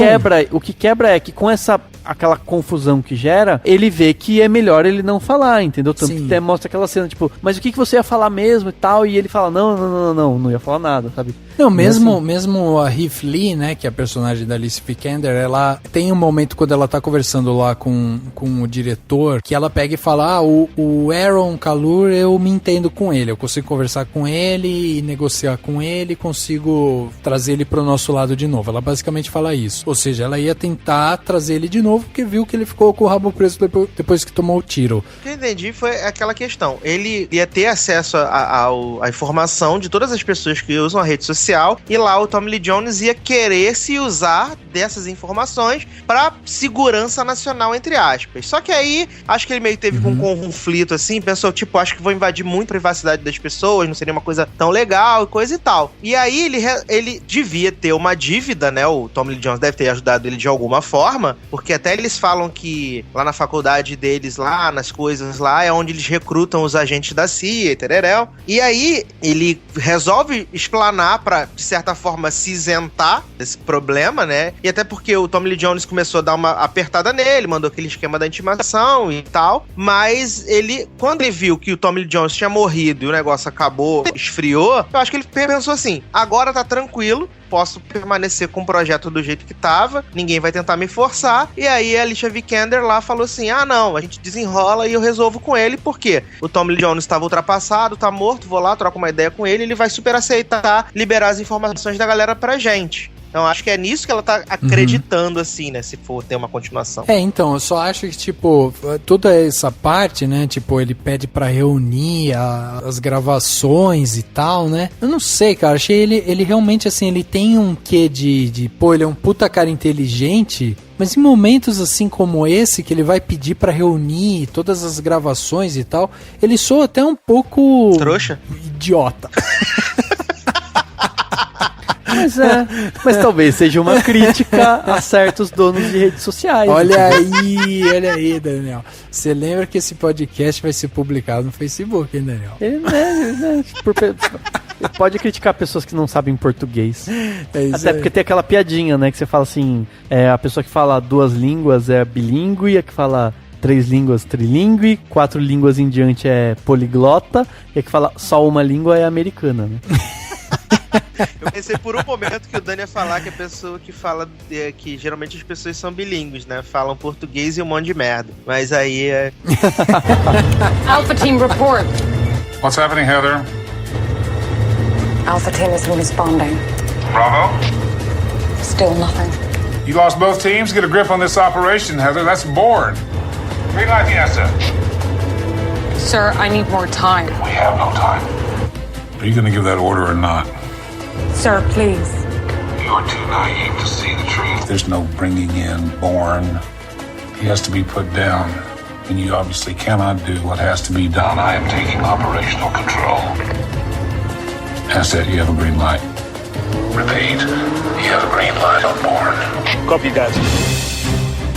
o que quebra é que com aquela confusão que gera, ele vê que é melhor ele não falar, entendeu? Tanto que até mostra aquela cena, tipo, mas o que você ia falar mesmo e tal, e ele fala, não ia falar nada, sabe? Não, mesmo a Heath Lee, né, que é a personagem da Alicia Vikander, ela tem um momento quando ela tá conversando lá com o diretor, que ela pega e fala, o Aaron Kalur, eu me entendo com ele, eu consigo conversar com ele e negociar com ele, consigo trazer ele pro nosso lado de novo. Ela basicamente fala isso. Ou seja, ela ia tentar trazer ele de novo, porque viu que ele ficou com o rabo preso depois que tomou o tiro. O que eu entendi foi aquela questão. Ele ia ter acesso à informação de todas as pessoas que usam a rede social, e lá o Tommy Lee Jones ia querer se usar dessas informações pra segurança nacional, entre aspas. Só que aí, acho que ele meio teve um conflito, assim, pensou, tipo, acho que vou invadir muito a privacidade das pessoas, não seria uma coisa tão legal e coisa e tal. E aí ele devia ter uma dívida, né? O Tommy Lee Jones deve ter ajudado ele de alguma forma, porque até até eles falam que lá na faculdade deles, lá nas coisas lá, é onde eles recrutam os agentes da CIA e tereréu. E aí ele resolve explanar pra, de certa forma, se isentar desse problema, né? E até porque o Tommy Lee Jones começou a dar uma apertada nele, mandou aquele esquema da intimação e tal, mas ele, quando ele viu que o Tommy Lee Jones tinha morrido e o negócio acabou, esfriou, eu acho que ele pensou assim, agora tá tranquilo, posso permanecer com o projeto do jeito que tava, ninguém vai tentar me forçar, e aí a Alicia Vikander lá falou assim, não, a gente desenrola e eu resolvo com ele, porque o Tommy Lee Jones estava ultrapassado, tá morto, vou lá, troco uma ideia com ele, ele vai super aceitar liberar as informações da galera pra gente. Então acho que é nisso que ela tá acreditando, assim, né? Se for ter uma continuação. Então, eu só acho que, tipo, toda essa parte, né? Tipo, ele pede pra reunir as gravações e tal, né? Eu não sei, cara. Achei ele realmente, assim, ele tem um quê de pô, ele é um puta cara inteligente. Mas em momentos assim como esse, que ele vai pedir pra reunir todas as gravações e tal, ele soa até um pouco... trouxa? Idiota. Mas talvez seja uma crítica a certos donos de redes sociais. Olha aí, Daniel. Você lembra que esse podcast vai ser publicado no Facebook, hein, Daniel? Ele pode criticar pessoas que não sabem português. Até porque tem aquela piadinha, né? Que você fala assim, a pessoa que fala 2 línguas é bilíngue, a que fala 3 línguas trilíngue, 4 línguas em diante é poliglota, e a que fala só uma língua é americana, né? Eu pensei por um momento que o Dani ia falar que a pessoa que fala, que geralmente as pessoas são bilíngues, né? Falam português e um monte de merda. Mas aí é... Alpha Team report. What's happening, Heather? Alpha Team isn't responding. Bravo? Still nothing. You lost both teams? Get a grip on this operation, Heather. That's Bourne. Green light, yes, sir. Sir, I need more time. We have no time. Are you going to give that order or not? Sir, please. You're too naive to see the truth. There's no bringing in Bourne. He has to be put down. And you obviously cannot do what has to be done. I am taking operational control. Asset, you have a green light. Repeat, you have a green light on Bourne. Copy that.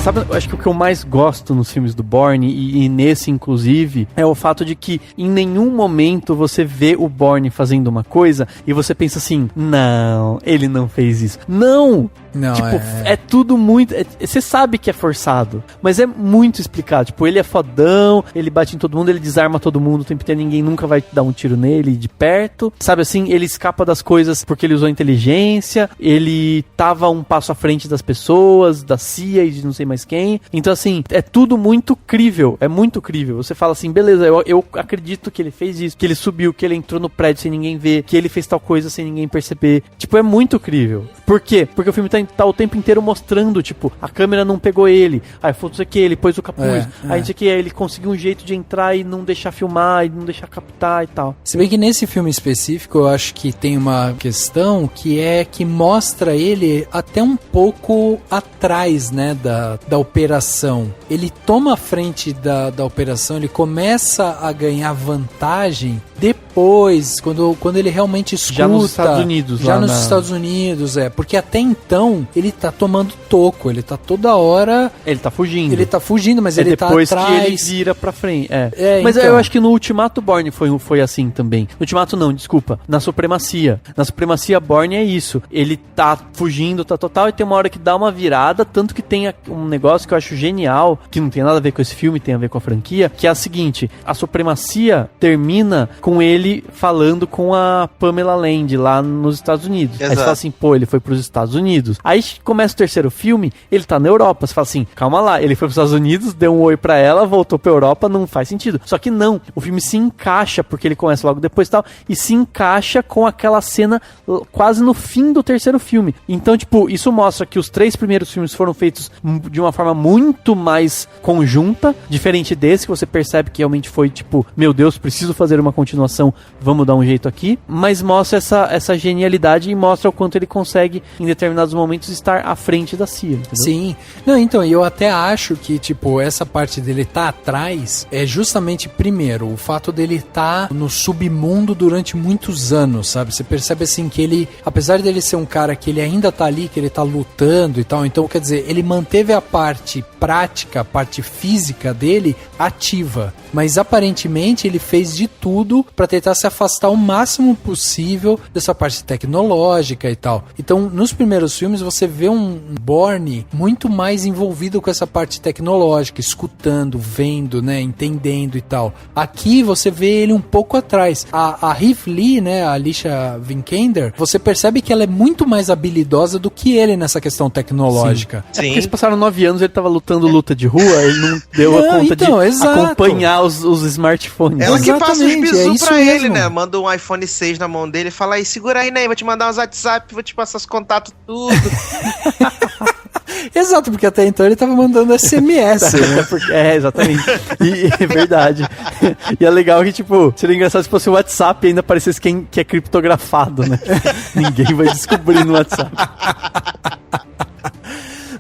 Sabe, eu acho que o que eu mais gosto nos filmes do Bourne, e nesse inclusive, é o fato de que em nenhum momento você vê o Bourne fazendo uma coisa e você pensa assim, não, ele não fez isso. Não! Não, tipo, é tudo muito... Você sabe que é forçado, mas é muito explicado. Tipo, ele é fodão, ele bate em todo mundo, ele desarma todo mundo o tempo inteiro, ninguém nunca vai dar um tiro nele de perto. Sabe assim, ele escapa das coisas porque ele usou inteligência, ele tava um passo à frente das pessoas, da CIA e de não sei mais quem. Então assim, é tudo muito crível, é muito crível. Você fala assim, beleza, eu acredito que ele fez isso, que ele subiu, que ele entrou no prédio sem ninguém ver, que ele fez tal coisa sem ninguém perceber. Tipo, é muito crível. Por quê? Porque o filme tá o tempo inteiro mostrando, tipo, a câmera não pegou ele, aí foi isso aqui, ele pôs o capuz, aí isso aqui, aí ele conseguiu um jeito de entrar e não deixar filmar, e não deixar captar e tal. Se bem que nesse filme específico, eu acho que tem uma questão que é que mostra ele até um pouco atrás, né, da operação. Ele toma a frente da operação, ele começa a ganhar vantagem depois, quando ele realmente escuta. Já nos Estados Unidos. Já nos Estados Unidos, porque até então ele tá tomando toco, ele tá toda hora... Ele tá fugindo. Ele tá fugindo, mas ele tá atrás. Depois que ele vira pra frente. Mas então... eu acho que no Ultimato Bourne foi assim também. No Ultimato não, desculpa. Na Supremacia. Na Supremacia Bourne é isso. Ele tá fugindo, tá total, e tem uma hora que dá uma virada, tanto que tem um negócio que eu acho genial, que não tem nada a ver com esse filme, tem a ver com a franquia, que é a seguinte, a Supremacia termina com ele falando com a Pamela Land lá nos Estados Unidos. Exato. Aí você fala assim, pô, ele foi pros Estados Unidos. Aí começa o terceiro filme, ele tá na Europa. Você fala assim, calma lá, ele foi pros Estados Unidos, deu um oi pra ela, voltou pra Europa, não faz sentido. Só que não, o filme se encaixa, porque ele começa logo depois e tal, e se encaixa com aquela cena quase no fim do terceiro filme. Então, tipo, isso mostra que os 3 primeiros filmes foram feitos de uma forma muito mais mais conjunta, diferente desse, que você percebe que realmente foi tipo, meu Deus, preciso fazer uma continuação, vamos dar um jeito aqui, mas mostra essa genialidade e mostra o quanto ele consegue, em determinados momentos, estar à frente da CIA, entendeu? Sim. Não, então, eu até acho que, tipo, essa parte dele tá atrás é justamente, primeiro, o fato dele tá no submundo durante muitos anos, sabe? Você percebe, assim, que ele, apesar dele ser um cara que ele ainda tá ali, que ele tá lutando e tal, então, quer dizer, ele manteve a parte prática, a parte física dele ativa, mas aparentemente ele fez de tudo pra tentar se afastar o máximo possível dessa parte tecnológica e tal. Então, nos primeiros filmes, você vê um Bourne muito mais envolvido com essa parte tecnológica, escutando, vendo, né, entendendo e tal. Aqui você vê ele um pouco atrás. A Riv Lee, né, a Alicia Vikander, você percebe que ela é muito mais habilidosa do que ele nessa questão tecnológica. Sim. É porque eles passaram 9 anos, ele tava lutando luta de rua, ele não deu a conta de acompanhar os smartphones. Ela que passa os bizu pra ele, mesmo. né? Manda um iPhone 6 na mão dele e fala aí, segura aí, né? Vou te mandar uns WhatsApp, vou te passar os contatos, tudo. Exato, porque até então ele tava mandando SMS, né? É, exatamente. E é verdade. E é legal que, tipo, seria engraçado se fosse o WhatsApp e ainda parecesse que é criptografado, né? Ninguém vai descobrir no WhatsApp.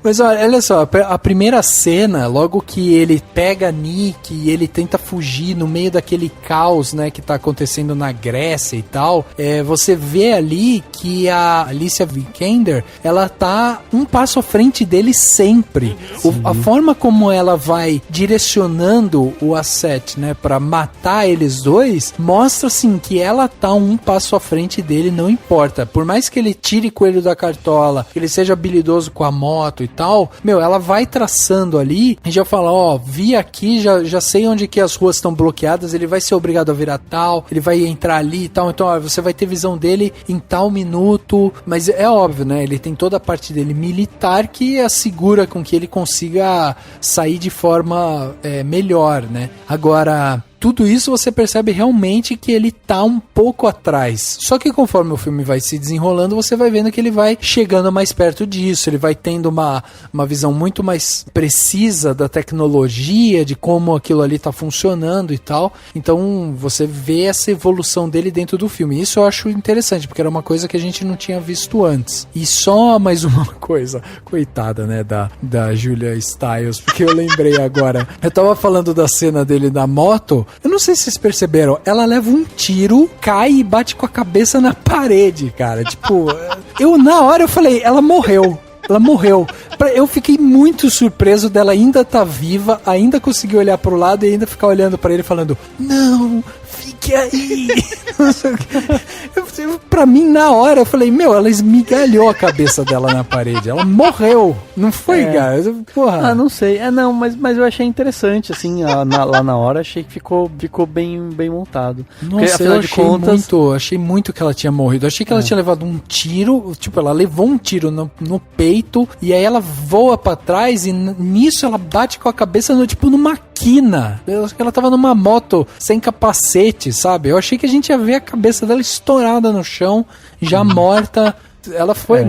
Mas olha só, a primeira cena, logo que ele pega a Nick e ele tenta fugir no meio daquele caos, né, que tá acontecendo na Grécia e tal, você vê ali que a Alicia Vikander, ela tá um passo à frente dele sempre. A forma como ela vai direcionando o Asset, né, pra matar eles dois, mostra, assim, que ela tá um passo à frente dele, não importa. Por mais que ele tire coelho da cartola, que ele seja habilidoso com a moto e tal, meu, ela vai traçando ali e já fala, ó, vi aqui, já sei onde que as ruas estão bloqueadas, ele vai ser obrigado a virar tal, ele vai entrar ali e tal, então ó, você vai ter visão dele em tal minuto, mas é óbvio, né, ele tem toda a parte dele militar que assegura com que ele consiga sair de forma melhor, né. Agora, tudo isso você percebe realmente que ele tá um pouco atrás. Só que conforme o filme vai se desenrolando, você vai vendo que ele vai chegando mais perto disso, ele vai tendo uma visão muito mais precisa da tecnologia, de como aquilo ali tá funcionando e tal. Então você vê essa evolução dele dentro do filme. Isso eu acho interessante, porque era uma coisa que a gente não tinha visto antes. E só mais uma coisa, coitada, né, da Julia Stiles, porque eu lembrei agora. Eu tava falando da cena dele na moto. Eu não sei se vocês perceberam, ela leva um tiro, cai e bate com a cabeça na parede, cara. Tipo, na hora eu falei, ela morreu. Ela morreu. Eu fiquei muito surpreso dela ainda tá viva, ainda conseguir olhar pro lado e ainda ficar olhando pra ele falando, não, fique aí. Pra mim, na hora, eu falei, meu, ela esmigalhou a cabeça dela na parede. Ela morreu. Não foi, cara? Porra. Não sei. Não, mas eu achei interessante, assim, lá na hora, achei que ficou bem montado. Nossa, porque, achei muito que ela tinha morrido. Eu achei que ela tinha levado um tiro, tipo, ela levou um tiro no peito, e aí ela voa pra trás, e nisso ela bate com a cabeça numa quina. Eu acho que ela tava numa moto sem capacete, sabe? Eu achei que a gente ia ver a cabeça dela estourada no chão, já morta. Ela foi,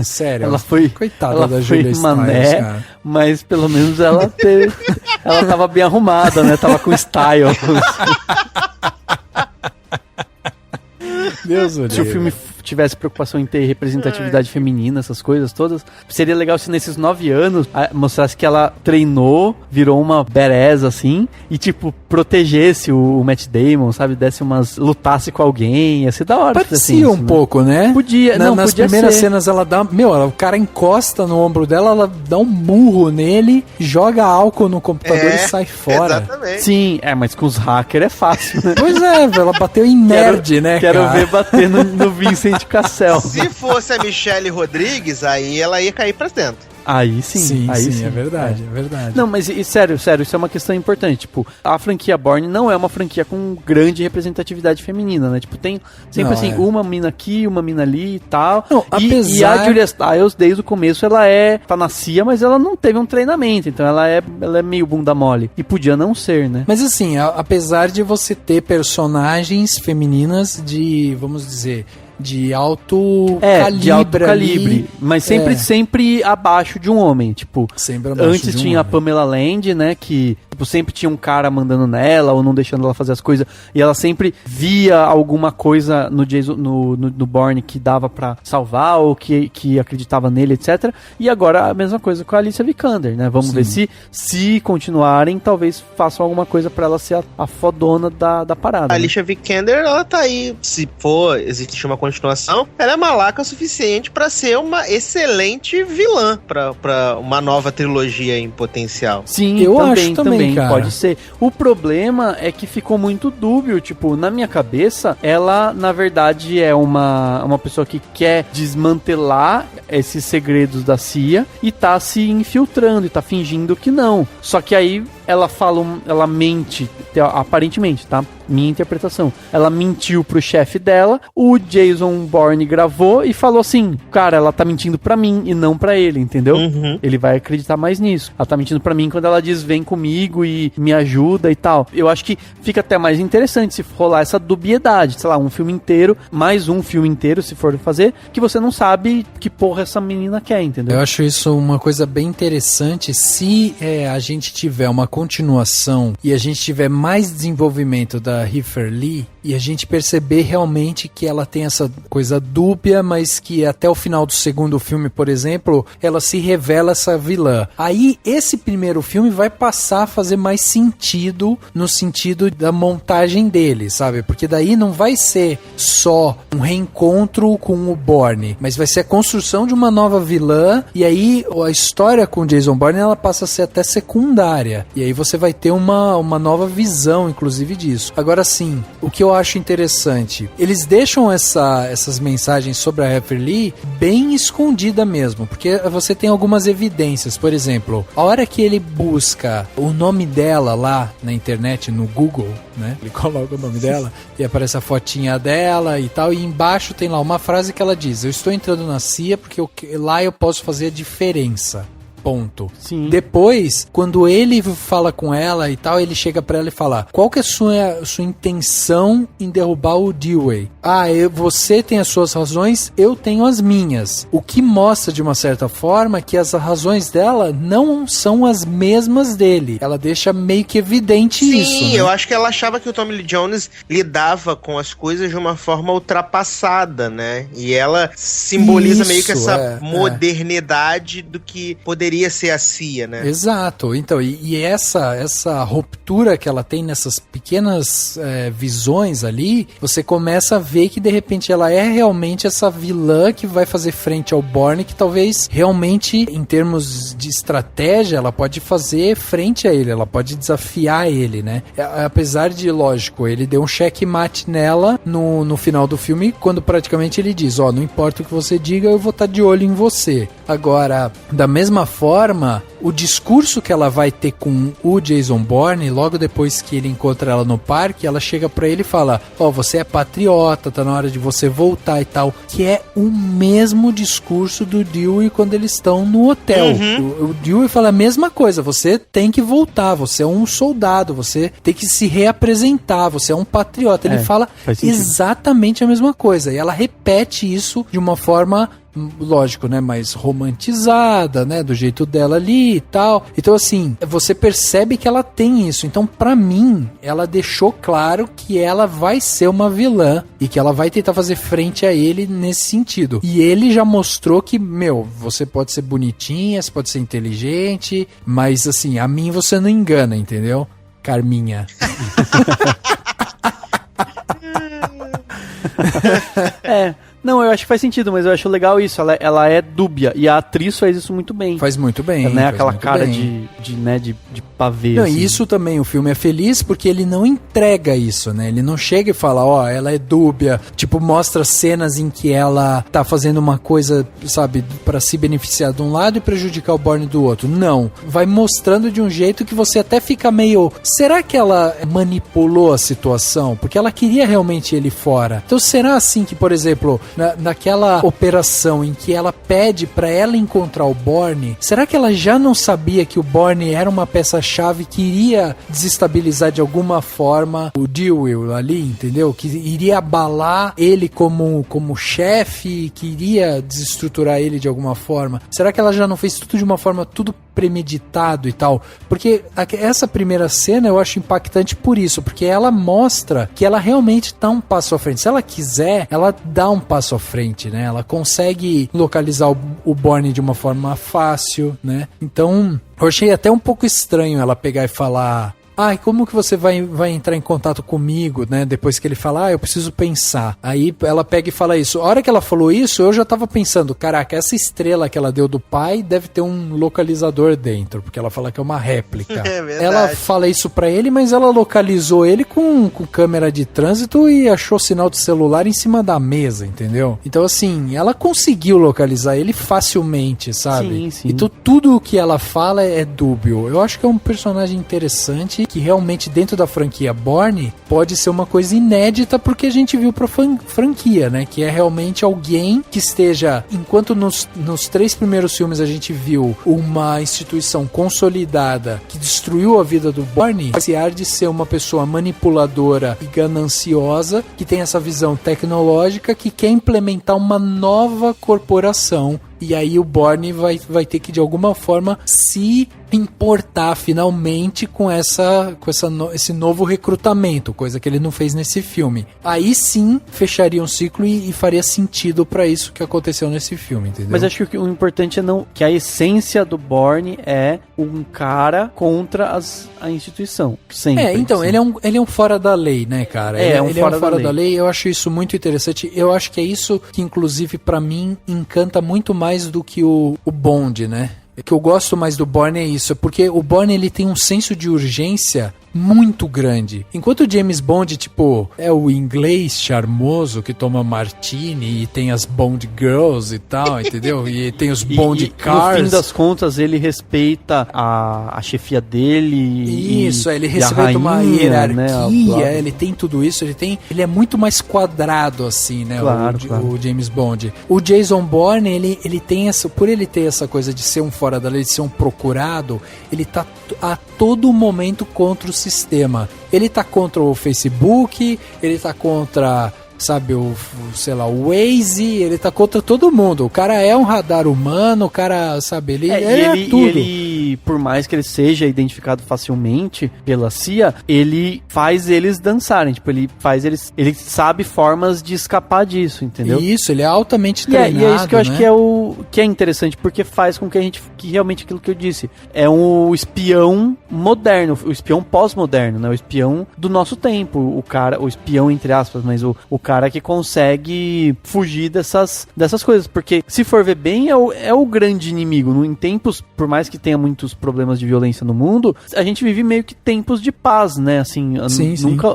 sério. Ela foi, coitada da Julia Stiles, cara. Mas pelo menos ela tava bem arrumada, né? Tava com style. Deus o Se o filme tivesse preocupação em ter representatividade feminina, essas coisas todas, seria legal se nesses 9 anos mostrasse que ela treinou, virou uma badass, assim, e tipo, protegesse o Matt Damon, sabe? Lutasse com alguém, ia ser da hora. Parecia assim, um pouco, né? Podia, nas primeiras cenas ela dá, o cara encosta no ombro dela, ela dá um murro nele, joga álcool no computador e sai fora. Exatamente. Sim, mas com os hackers é fácil, né? Pois ela bateu em nerd, né, Quero ver bater no Vincent Cassel. Se fosse a Michelle Rodrigues, aí ela ia cair pra dentro. Aí sim. É verdade. Não, mas sério, isso é uma questão importante. Tipo, a franquia Bourne não é uma franquia com grande representatividade feminina, né? Tipo, tem sempre uma mina aqui, uma mina ali e tal. Não, e a Julia Stiles, desde o começo, ela tá na CIA, mas ela não teve um treinamento, então ela é meio bunda mole. E podia não ser, né? Mas assim, apesar de você ter personagens femininas de, vamos dizer, de alto calibre. De alto calibre. Ali. Mas sempre abaixo de um homem. Tipo, sempre abaixo antes de um tinha homem. a Pamela Land, né? Que tipo, sempre tinha um cara mandando nela ou não deixando ela fazer as coisas. E ela sempre via alguma coisa no Jason, no Bourne que dava pra salvar ou que acreditava nele, etc. E agora a mesma coisa com a Alicia Vikander, né? Vamos ver se continuarem, talvez façam alguma coisa pra ela ser a fodona da parada. A Alicia Vikander, ela tá aí. Se for existir uma continuação, ela é malaca o suficiente pra ser uma excelente vilã pra uma nova trilogia em potencial. Sim, eu acho também, cara. Pode ser. O problema é que ficou muito dúbio, tipo, na minha cabeça, ela, na verdade, é uma pessoa que quer desmantelar esses segredos da CIA e tá se infiltrando e tá fingindo que não. Só que aí ela mente, aparentemente, tá? Minha interpretação. Ela mentiu pro chefe dela, o Jason Bourne gravou e falou assim, cara, ela tá mentindo pra mim e não pra ele, entendeu? Ele vai acreditar mais nisso. Ela tá mentindo pra mim quando ela diz, vem comigo e me ajuda e tal. Eu acho que fica até mais interessante se rolar essa dubiedade, sei lá, um filme inteiro, mais um filme inteiro, se for fazer, que você não sabe que porra essa menina quer, entendeu? Eu acho isso uma coisa bem interessante se a gente tiver uma continuação e a gente tiver mais desenvolvimento da Heifer Lee e a gente perceber realmente que ela tem essa coisa dúbia, mas que até o final do segundo filme, por exemplo, ela se revela essa vilã. Aí esse primeiro filme vai passar a fazer mais sentido no sentido da montagem dele, sabe? Porque daí não vai ser só um reencontro com o Bourne, mas vai ser a construção de uma nova vilã e aí a história com o Jason Bourne ela passa a ser até secundária. E aí você vai ter uma nova visão, inclusive, disso. Agora sim, o que eu acho interessante, eles deixam essas mensagens sobre a Heifer Lee bem escondida mesmo, porque você tem algumas evidências. Por exemplo, a hora que ele busca o nome dela lá na internet, no Google, né? Ele coloca o nome dela e aparece a fotinha dela e tal, e embaixo tem lá uma frase que ela diz, eu estou entrando na CIA porque lá eu posso fazer a diferença. Ponto. Sim. Depois, quando ele fala com ela e tal, ele chega pra ela e fala, qual que é a sua intenção em derrubar o Dewey? Você tem as suas razões, eu tenho as minhas. O que mostra, de uma certa forma, que as razões dela não são as mesmas dele. Ela deixa meio que evidente isso. Sim, né? eu acho que ela achava que o Tommy Lee Jones lidava com as coisas de uma forma ultrapassada, né? E ela simboliza meio que essa modernidade do que poderia ser a CIA, né? Exato. Então, e essa ruptura que ela tem nessas pequenas visões ali, você começa a ver que de repente ela é realmente essa vilã que vai fazer frente ao Bourne, que talvez realmente, em termos de estratégia, ela pode fazer frente a ele, ela pode desafiar ele, né? Apesar de, lógico, ele deu um checkmate nela no final do filme, quando praticamente ele diz, não importa o que você diga, eu vou estar de olho em você. Agora, da mesma forma, o discurso que ela vai ter com o Jason Bourne, logo depois que ele encontra ela no parque, ela chega pra ele e fala, você é patriota, tá na hora de você voltar e tal, que é o mesmo discurso do Dewey quando eles estão no hotel. O Dewey fala a mesma coisa, você tem que voltar, você é um soldado, você tem que se reapresentar, você é um patriota. Ele fala exatamente a mesma coisa, e ela repete isso de uma forma, lógico, né, mais romantizada, né, do jeito dela ali e tal. Então, assim, você percebe que ela tem isso. Então, pra mim, ela deixou claro que ela vai ser uma vilã e que ela vai tentar fazer frente a ele nesse sentido. E ele já mostrou que, você pode ser bonitinha, você pode ser inteligente, mas, assim, a mim você não engana, entendeu? Carminha. Não, eu acho que faz sentido, mas eu acho legal isso. Ela é dúbia. E a atriz faz isso muito bem. Faz muito bem. Ela não é aquela cara de pavê. Não, assim. isso também, o filme é feliz porque ele não entrega isso, né? Ele não chega e fala, ela é dúbia. Tipo, mostra cenas em que ela tá fazendo uma coisa, sabe, pra se beneficiar de um lado e prejudicar o Bourne do outro. Não. Vai mostrando de um jeito que você até fica meio... Será que ela manipulou a situação? Porque ela queria realmente ele fora. Então, será assim que, por exemplo... Naquela operação em que ela pede pra ela encontrar o Bourne, será que ela já não sabia que o Bourne era uma peça chave que iria desestabilizar de alguma forma o Dewey ali, entendeu? Que iria abalar ele como chefe, que iria desestruturar ele de alguma forma. Será que ela já não fez tudo de uma forma tudo premeditado e tal? Porque essa primeira cena eu acho impactante por isso, porque ela mostra que ela realmente dá um passo à frente. Se ela quiser, ela dá um passo à frente, né? Ela consegue localizar o Bourne de uma forma fácil, né? Então, eu achei até um pouco estranho ela pegar e falar: e como que você vai entrar em contato comigo, né? Depois que ele fala, eu preciso pensar. Aí ela pega e fala isso. A hora que ela falou isso, eu já tava pensando, caraca, essa estrela que ela deu do pai deve ter um localizador dentro, porque ela fala que é uma réplica. É verdade. Ela fala isso pra ele, mas ela localizou ele com câmera de trânsito e achou sinal de celular em cima da mesa, entendeu? Então, assim, ela conseguiu localizar ele facilmente, sabe? Sim, sim. Então, tudo o que ela fala é dúbio. Eu acho que é um personagem interessante, que realmente dentro da franquia Bourne pode ser uma coisa inédita, porque a gente viu pra franquia, né? Que é realmente alguém que esteja, enquanto nos 3 primeiros filmes a gente viu uma instituição consolidada que destruiu a vida do Bourne, esse ar de ser uma pessoa manipuladora e gananciosa, que tem essa visão tecnológica, que quer implementar uma nova corporação. E aí o Bourne vai ter que de alguma forma se importar finalmente com esse novo recrutamento, coisa que ele não fez nesse filme. Aí sim fecharia um ciclo e faria sentido pra isso que aconteceu nesse filme, entendeu? Mas acho que o importante é que a essência do Bourne é um cara contra a instituição. Sempre. Então, ele é um fora da lei, né, cara? Ele é um fora da lei. Eu acho isso muito interessante. Eu acho que é isso que, inclusive, pra mim, encanta muito mais do que o Bond, né? O que eu gosto mais do Bourne é isso, porque o Bourne ele tem um senso de urgência muito grande. Enquanto o James Bond, tipo, é o inglês charmoso que toma martini e tem as Bond Girls e tal, entendeu? E tem os Bond Cars. No fim das contas, ele respeita a chefia dele. Isso, ele respeita uma hierarquia, né? Ele tem tudo isso, ele é muito mais quadrado, assim, né? Claro. O James Bond. O Jason Bourne, ele tem por ele ter essa coisa de ser um fora da lei, de ser um procurado, ele tá a todo momento contra o sistema. Ele tá contra o Facebook, ele tá contra, sabe, o Waze, ele tá contra todo mundo. O cara é um radar humano, o cara, sabe, ele é tudo. Ele, por mais que ele seja identificado facilmente pela CIA, ele faz eles dançarem, tipo, ele sabe formas de escapar disso, entendeu? Isso, ele é altamente treinado, e é isso que eu acho que é interessante, porque faz com que que realmente aquilo que eu disse, é um espião moderno, o espião pós-moderno, né? O espião do nosso tempo, o espião entre aspas, mas o cara que consegue fugir dessas coisas, porque se for ver bem, é o grande inimigo. Em tempos, por mais que tenha muitos problemas de violência no mundo, a gente vive meio que tempos de paz, né? Assim,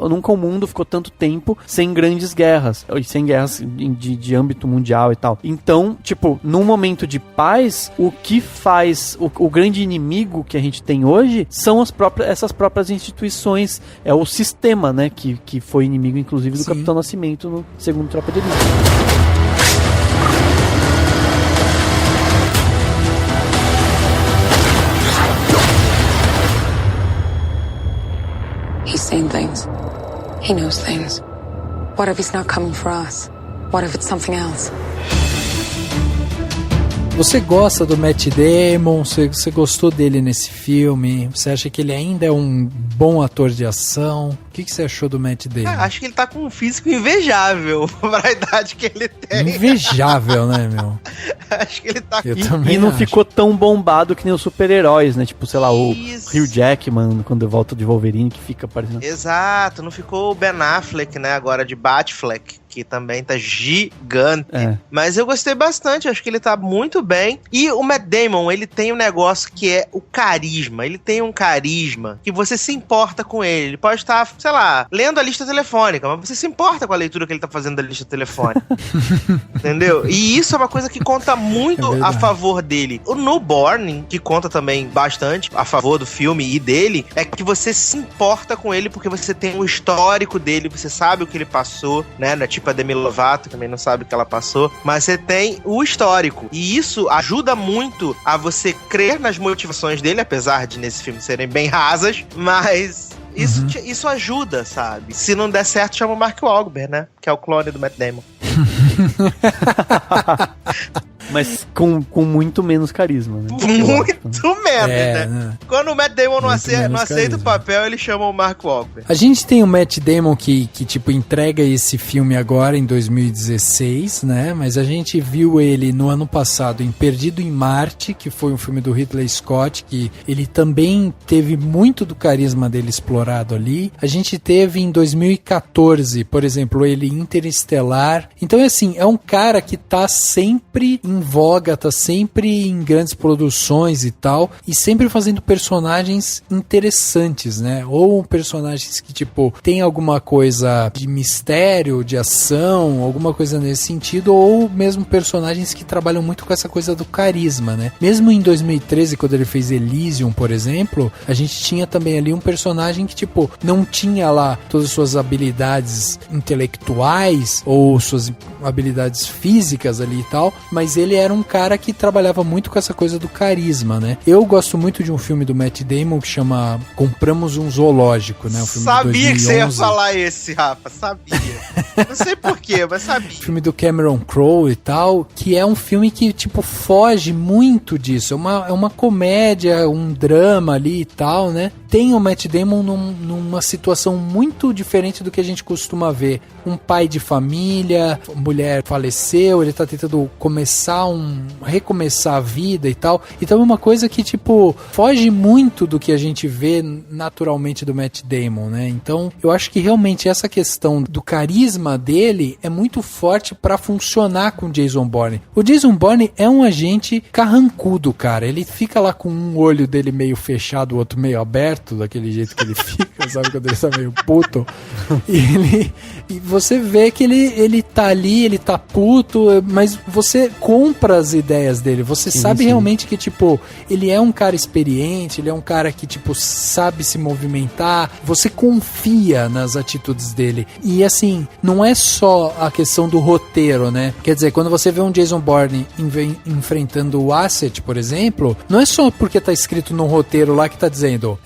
nunca o mundo ficou tanto tempo sem grandes guerras, sem guerras de âmbito mundial e tal. Então, tipo, num momento de paz, o que faz o grande inimigo que a gente tem hoje são essas próprias instituições, é o sistema, né? Que foi inimigo, inclusive, do Capitão Nascimento no segundo Tropa de Elite. He's seen things. He knows things. What if he's not coming for us? What if it's something else? Você gosta do Matt Damon? Você gostou dele nesse filme? Você acha que ele ainda é um bom ator de ação? O que você achou do Matt Damon? Acho que ele tá com um físico invejável pra idade que ele tem. Invejável, né, meu? Acho que ele tá E não ficou tão bombado que nem os super-heróis, né? Tipo, sei lá, o Hugh Jackman, quando volta de Wolverine, que fica parecendo... Exato, não ficou o Ben Affleck, né, agora de Batfleck, que também tá gigante. Mas eu gostei bastante, acho que ele tá muito bem. E o Matt Damon, ele tem um negócio que é o carisma. Ele tem um carisma que você se importa com ele. Ele pode estar, sei lá, lendo a lista telefônica, mas você se importa com a leitura que ele tá fazendo da lista telefônica. Entendeu? E isso é uma coisa que conta muito a favor dele. No Bourne, que conta também bastante a favor do filme e dele, é que você se importa com ele porque você tem um histórico dele, você sabe o que ele passou, né? Tipo tipo a Demi Lovato, também não sabe o que ela passou, mas você tem o histórico. E isso ajuda muito a você crer nas motivações dele, apesar de nesse filme serem bem rasas, mas isso ajuda, sabe? Se não der certo, chama o Mark Wahlberg, né? Que é o clone do Matt Damon. Mas com muito menos carisma, né? Muito menos, né? Quando o Matt Damon não aceita o papel, ele chama o Mark Wahlberg. A gente tem o Matt Damon que tipo, entrega esse filme agora em 2016, né? Mas a gente viu ele no ano passado em Perdido em Marte, que foi um filme do Ridley Scott, que ele também teve muito do carisma dele explorado ali. A gente teve em 2014, por exemplo, ele em Interestelar. Então, assim, é um cara que tá sempre em voga, tá sempre em grandes produções e tal, e sempre fazendo personagens interessantes, né? Ou personagens que, tipo, tem alguma coisa de mistério, de ação, alguma coisa nesse sentido, ou mesmo personagens que trabalham muito com essa coisa do carisma, né? Mesmo em 2013, quando ele fez Elysium, por exemplo, a gente tinha também ali um personagem que, tipo, não tinha lá todas as suas habilidades intelectuais ou suas habilidades físicas ali e tal, mas ele era um cara que trabalhava muito com essa coisa do carisma, né? Eu gosto muito de um filme do Matt Damon que chama Compramos um Zoológico, né? Um filme sabia de 2011. Que você ia falar esse, Rafa, sabia. Não sei porquê, mas sabia. Filme do Cameron Crowe e tal, que é um filme que, tipo, foge muito disso. É uma comédia, um drama ali e tal, né? Tem o Matt Damon numa situação muito diferente do que a gente costuma ver. Um pai de família, a mulher faleceu, ele tá tentando recomeçar a vida e tal. Então é uma coisa que, tipo, foge muito do que a gente vê naturalmente do Matt Damon, né? Então eu acho que realmente essa questão do carisma dele é muito forte pra funcionar com o Jason Bourne. O Jason Bourne é um agente carrancudo, cara. Ele fica lá com um olho dele meio fechado, o outro meio aberto, daquele jeito que ele fica, sabe? Quando ele tá meio puto. E você vê que ele tá ali, ele tá puto, mas você compra as ideias dele. Você sabe realmente que, tipo, ele é um cara experiente, ele é um cara que, tipo, sabe se movimentar. Você confia nas atitudes dele. E, assim, não é só a questão do roteiro, né? Quer dizer, quando você vê um Jason Bourne enfrentando o Asset, por exemplo, não é só porque tá escrito no roteiro lá que tá dizendo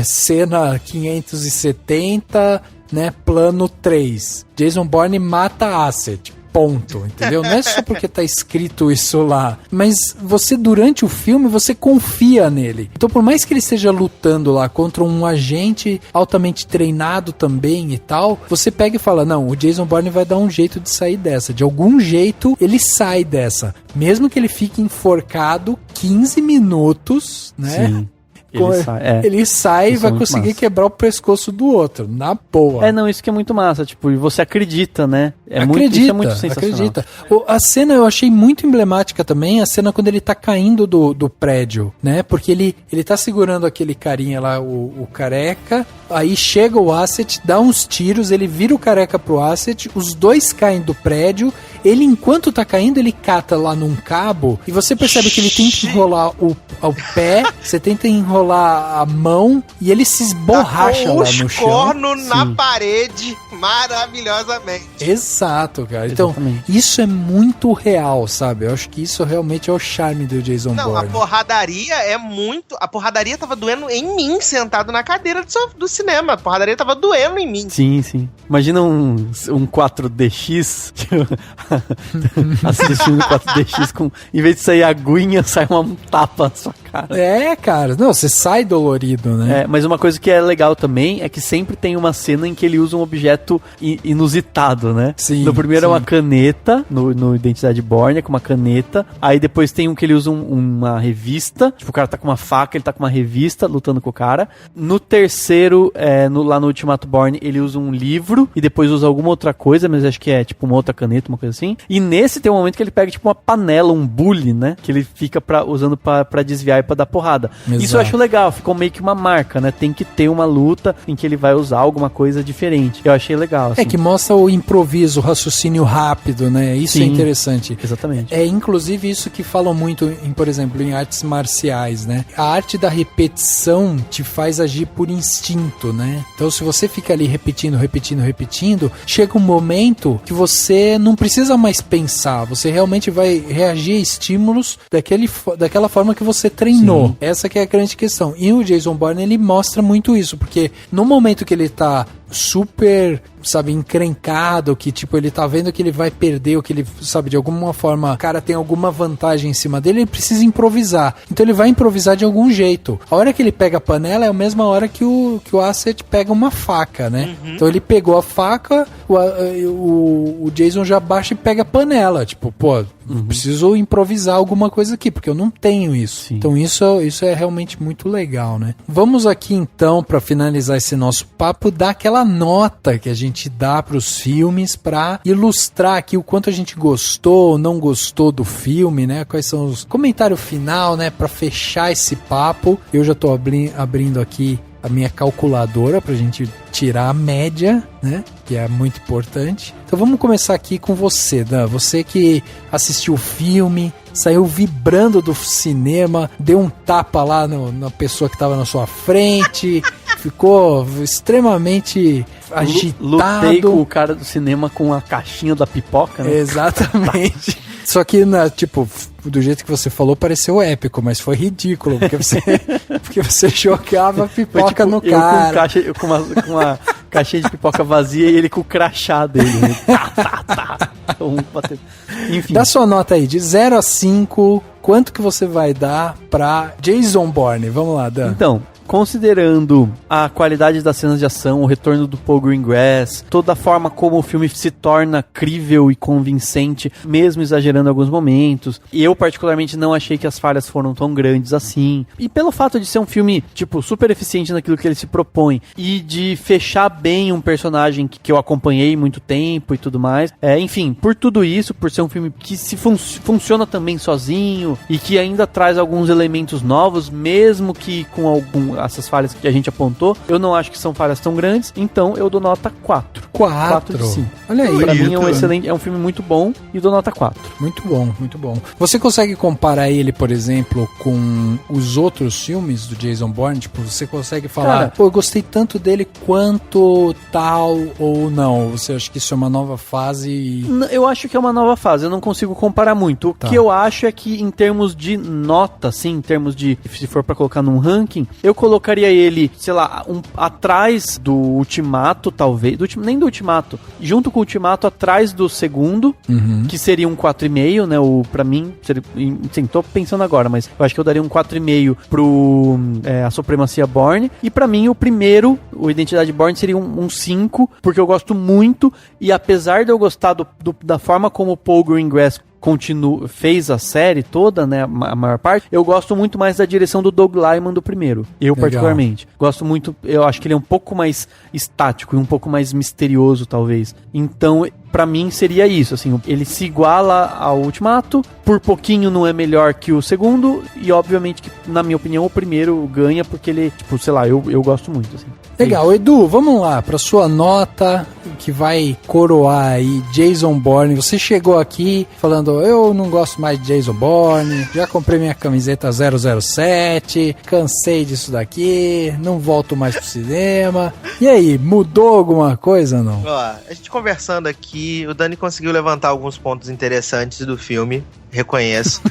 cena 570, né, plano 3. Jason Bourne mata Asset. Ponto, entendeu? Não é só porque tá escrito isso lá, mas você, durante o filme, você confia nele. Então, por mais que ele esteja lutando lá contra um agente altamente treinado também e tal, você pega e fala, não, o Jason Bourne vai dar um jeito de sair dessa. De algum jeito, ele sai dessa. Mesmo que ele fique enforcado 15 minutos, né? Sim. Ele sai e vai conseguir massa. Quebrar o pescoço do outro, na boa. Não, isso que é muito massa, tipo, e você acredita, né? Isso é muito sensacional. Acredita. A cena eu achei muito emblemática também, a cena quando ele tá caindo do prédio, né? Porque ele tá segurando aquele carinha lá, o careca, aí chega o Asset, dá uns tiros, ele vira o careca pro Asset, os dois caem do prédio, ele, enquanto tá caindo, ele cata lá num cabo, e você percebe que ele tenta enrolar o pé, você tenta enrolar a mão e ele se esborracha lá no chão. Corno na parede maravilhosamente. Exato, cara. Então, isso é muito real, sabe? Eu acho que isso realmente é o charme do Jason Bourne. Não, a porradaria é muito... A porradaria tava doendo em mim, sentado na cadeira do cinema. A porradaria tava doendo em mim. Sim, sim. Imagina um 4DX assistindo 4DX com... Em vez de sair aguinha, sai um tapa na sua cara. Cara. Não, você sai dolorido, né? Mas uma coisa que é legal também é que sempre tem uma cena em que ele usa um objeto inusitado, né? Sim. No primeiro é uma caneta, no Identidade Bourne, com uma caneta. Aí depois tem um que ele usa uma revista. Tipo, o cara tá com uma faca, ele tá com uma revista lutando com o cara. No terceiro, lá no Ultimato Bourne, ele usa um livro e depois usa alguma outra coisa, mas acho que é tipo uma outra caneta, uma coisa assim. E nesse tem um momento que ele pega tipo uma panela, um bule, né? Que ele fica usando pra desviar pra dar porrada. Exato. Isso eu acho legal, ficou meio que uma marca, né? Tem que ter uma luta em que ele vai usar alguma coisa diferente. Eu achei legal, assim. É que mostra o improviso, o raciocínio rápido, né? Isso é interessante. Exatamente. É inclusive isso que falam muito, por exemplo, em artes marciais, né? A arte da repetição te faz agir por instinto, né? Então, se você fica ali repetindo, chega um momento que você não precisa mais pensar, você realmente vai reagir a estímulos daquela forma que você treinou. Sim. Essa que é a grande questão. E o Jason Bourne, ele mostra muito isso, porque no momento que ele tá super, sabe, encrencado, que tipo, ele tá vendo que ele vai perder, ou que ele, sabe, de alguma forma, o cara tem alguma vantagem em cima dele, ele precisa improvisar. Então ele vai improvisar de algum jeito. A hora que ele pega a panela é a mesma hora que o Asset pega uma faca, né? Uhum. Então ele pegou a faca, o Jason já baixa e pega a panela. Tipo, pô, preciso improvisar alguma coisa aqui, porque eu não tenho isso. Sim. Então isso é realmente muito legal, né? Vamos aqui então, pra finalizar esse nosso papo, dar aquela nota que a gente dá pros filmes pra ilustrar aqui o quanto a gente gostou ou não gostou do filme, né? Quais são os comentários final, né? Pra fechar esse papo. Eu já tô abrindo aqui a minha calculadora pra gente tirar a média, né? Que é muito importante. Então vamos começar aqui com você, Dan. Você que assistiu o filme, saiu vibrando do cinema, deu um tapa lá na pessoa que tava na sua frente, ficou extremamente agitado. Lutei com o cara do cinema com a caixinha da pipoca, né? Exatamente. Só que, tipo, do jeito que você falou, pareceu épico, mas foi ridículo, porque você jogava pipoca tipo, no cara. Eu com uma caixinha de pipoca vazia e ele com o crachá dele. Né? Enfim. Dá sua nota aí, de 0 a 5, quanto que você vai dar pra Jason Bourne? Vamos lá, Dan. Então, considerando a qualidade das cenas de ação, o retorno do Paul Greengrass, toda a forma como o filme se torna crível e convincente, mesmo exagerando alguns momentos, e eu particularmente não achei que as falhas foram tão grandes assim, e pelo fato de ser um filme, tipo, super eficiente naquilo que ele se propõe, e de fechar bem um personagem que eu acompanhei muito tempo e tudo mais, enfim, por tudo isso, por ser um filme que se funciona também sozinho, e que ainda traz alguns elementos novos, mesmo que com essas falhas que a gente apontou, eu não acho que são falhas tão grandes, então eu dou nota 4. 4 de 5. Olha aí. Pra mim é um filme muito bom e dou nota 4. Muito bom, muito bom. Você consegue comparar ele, por exemplo, com os outros filmes do Jason Bourne? Tipo, você consegue falar, cara, pô, eu gostei tanto dele quanto tal ou não? Você acha que isso é uma nova fase? Eu acho que é uma nova fase, eu não consigo comparar muito. O que eu acho é que em termos de nota, sim, em termos de, se for pra colocar num ranking, eu colocaria ele, sei lá, atrás do Ultimato, talvez, nem do Ultimato, junto com o Ultimato, atrás do segundo, que seria um 4,5, né, pra mim, sim, tô pensando agora, mas eu acho que eu daria um 4,5 pro A Supremacia Bourne, e pra mim o primeiro, o Identidade Bourne, seria um 5, porque eu gosto muito, e apesar de eu gostar da forma como o Paul Greengrass fez a série toda, né, a maior parte, eu gosto muito mais da direção do Doug Liman do primeiro. Eu, particularmente. Gosto muito, eu acho que ele é um pouco mais estático e um pouco mais misterioso, talvez. Então, pra mim, seria isso, assim, ele se iguala ao Ultimato, por pouquinho não é melhor que o segundo, e obviamente que, na minha opinião, o primeiro ganha, porque ele, tipo, sei lá, eu gosto muito, assim. Legal, Edu, vamos lá, pra sua nota que vai coroar aí Jason Bourne. Você chegou aqui falando, eu não gosto mais de Jason Bourne, já comprei minha camiseta 007, cansei disso daqui, não volto mais pro cinema. E aí, mudou alguma coisa ou não? Ó, a gente conversando aqui, o Dani conseguiu levantar alguns pontos interessantes do filme, reconheço.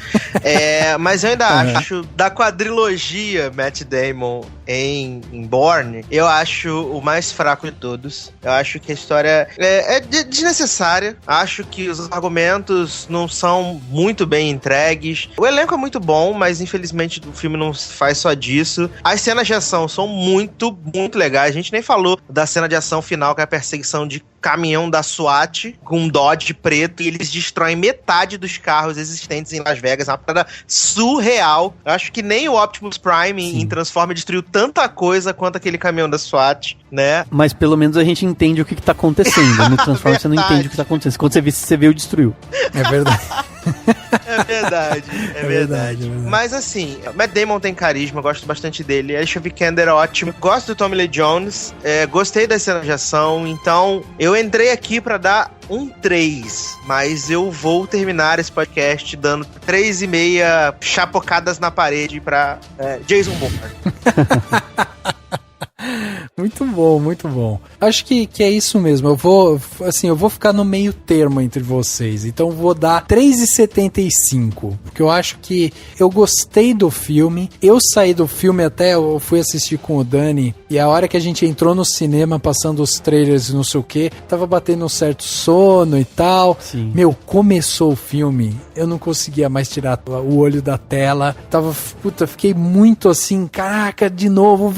Mas eu ainda acho, da quadrilogia Matt Damon em Bourne, eu acho o mais fraco de todos. Eu acho que a história é desnecessária. Acho que os argumentos não são muito bem entregues. O elenco é muito bom, mas infelizmente o filme não faz só disso. As cenas de ação são muito, muito legais. A gente nem falou da cena de ação final, que é a perseguição de caminhão da SWAT com um Dodge preto, e eles destroem metade dos carros existentes em Las Vegas. É uma parada surreal. Eu acho que nem o Optimus Prime em Transformers destruiu tanta coisa quanto aquele caminhão da SWAT, né? Mas pelo menos a gente entende o que tá acontecendo. No Transformers você não entende o que tá acontecendo. Quando você vê o destruiu. É verdade. É verdade, é verdade. Mas assim, Matt Damon tem carisma, eu gosto bastante dele. Alicia Vikander é ótimo. Gosto do Tommy Lee Jones, gostei das cenas de ação. Então, eu entrei aqui pra dar um 3, mas eu vou terminar esse podcast dando 3,5 chapocadas na parede pra Jason Bourne. Muito bom, muito bom. Acho que é isso mesmo. Eu vou ficar no meio termo entre vocês. Então vou dar 3,75. Porque eu acho que eu gostei do filme. Eu saí do filme eu fui assistir com o Dani. E a hora que a gente entrou no cinema, passando os trailers e não sei o que, tava batendo um certo sono e tal. Sim. Começou o filme. Eu não conseguia mais tirar o olho da tela. Fiquei muito assim, caraca, de novo,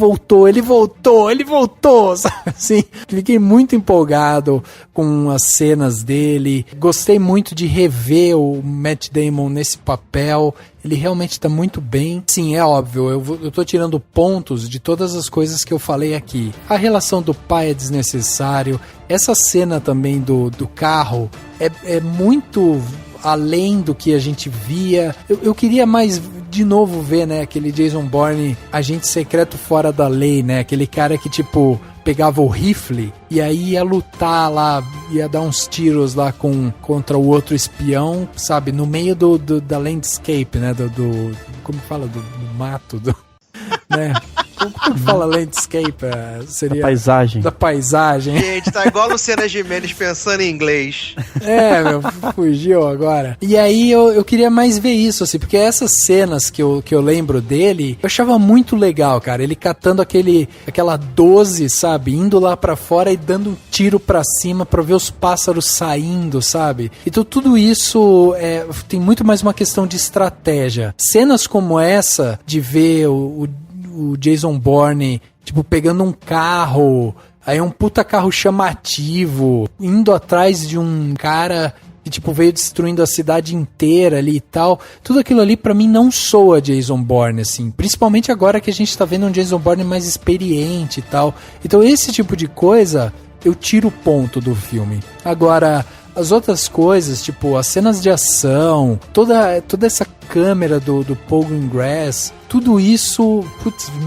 ele voltou, sabe assim? Fiquei muito empolgado com as cenas dele. Gostei muito de rever o Matt Damon nesse papel. Ele realmente tá muito bem. Sim, é óbvio, eu tô tirando pontos de todas as coisas que eu falei aqui. A relação do pai é desnecessário. Essa cena também do carro é muito além do que a gente via. Eu queria mais, de novo, ver, né, aquele Jason Bourne, agente secreto fora da lei, né, aquele cara que, tipo, pegava o rifle e aí ia lutar lá, ia dar uns tiros lá contra o outro espião, sabe, no meio da landscape, né, como fala, do mato, né? Como que fala landscape? Seria da paisagem. Gente, tá igual a Luciana Gimenez pensando em inglês. Fugiu agora. E aí eu queria mais ver isso, assim, porque essas cenas que eu lembro dele, eu achava muito legal, cara. Ele catando aquela 12, sabe? Indo lá pra fora e dando um tiro pra cima pra ver os pássaros saindo, sabe? Então tudo isso tem muito mais uma questão de estratégia. Cenas como essa, de ver o Jason Bourne, tipo, pegando um carro, aí um puta carro chamativo, indo atrás de um cara que, tipo, veio destruindo a cidade inteira ali e tal. Tudo aquilo ali, pra mim, não soa Jason Bourne, assim. Principalmente agora que a gente tá vendo um Jason Bourne mais experiente e tal. Então, esse tipo de coisa, eu tiro o ponto do filme. Agora, as outras coisas, tipo, as cenas de ação, toda essa câmera do Paul Greengrass, tudo isso,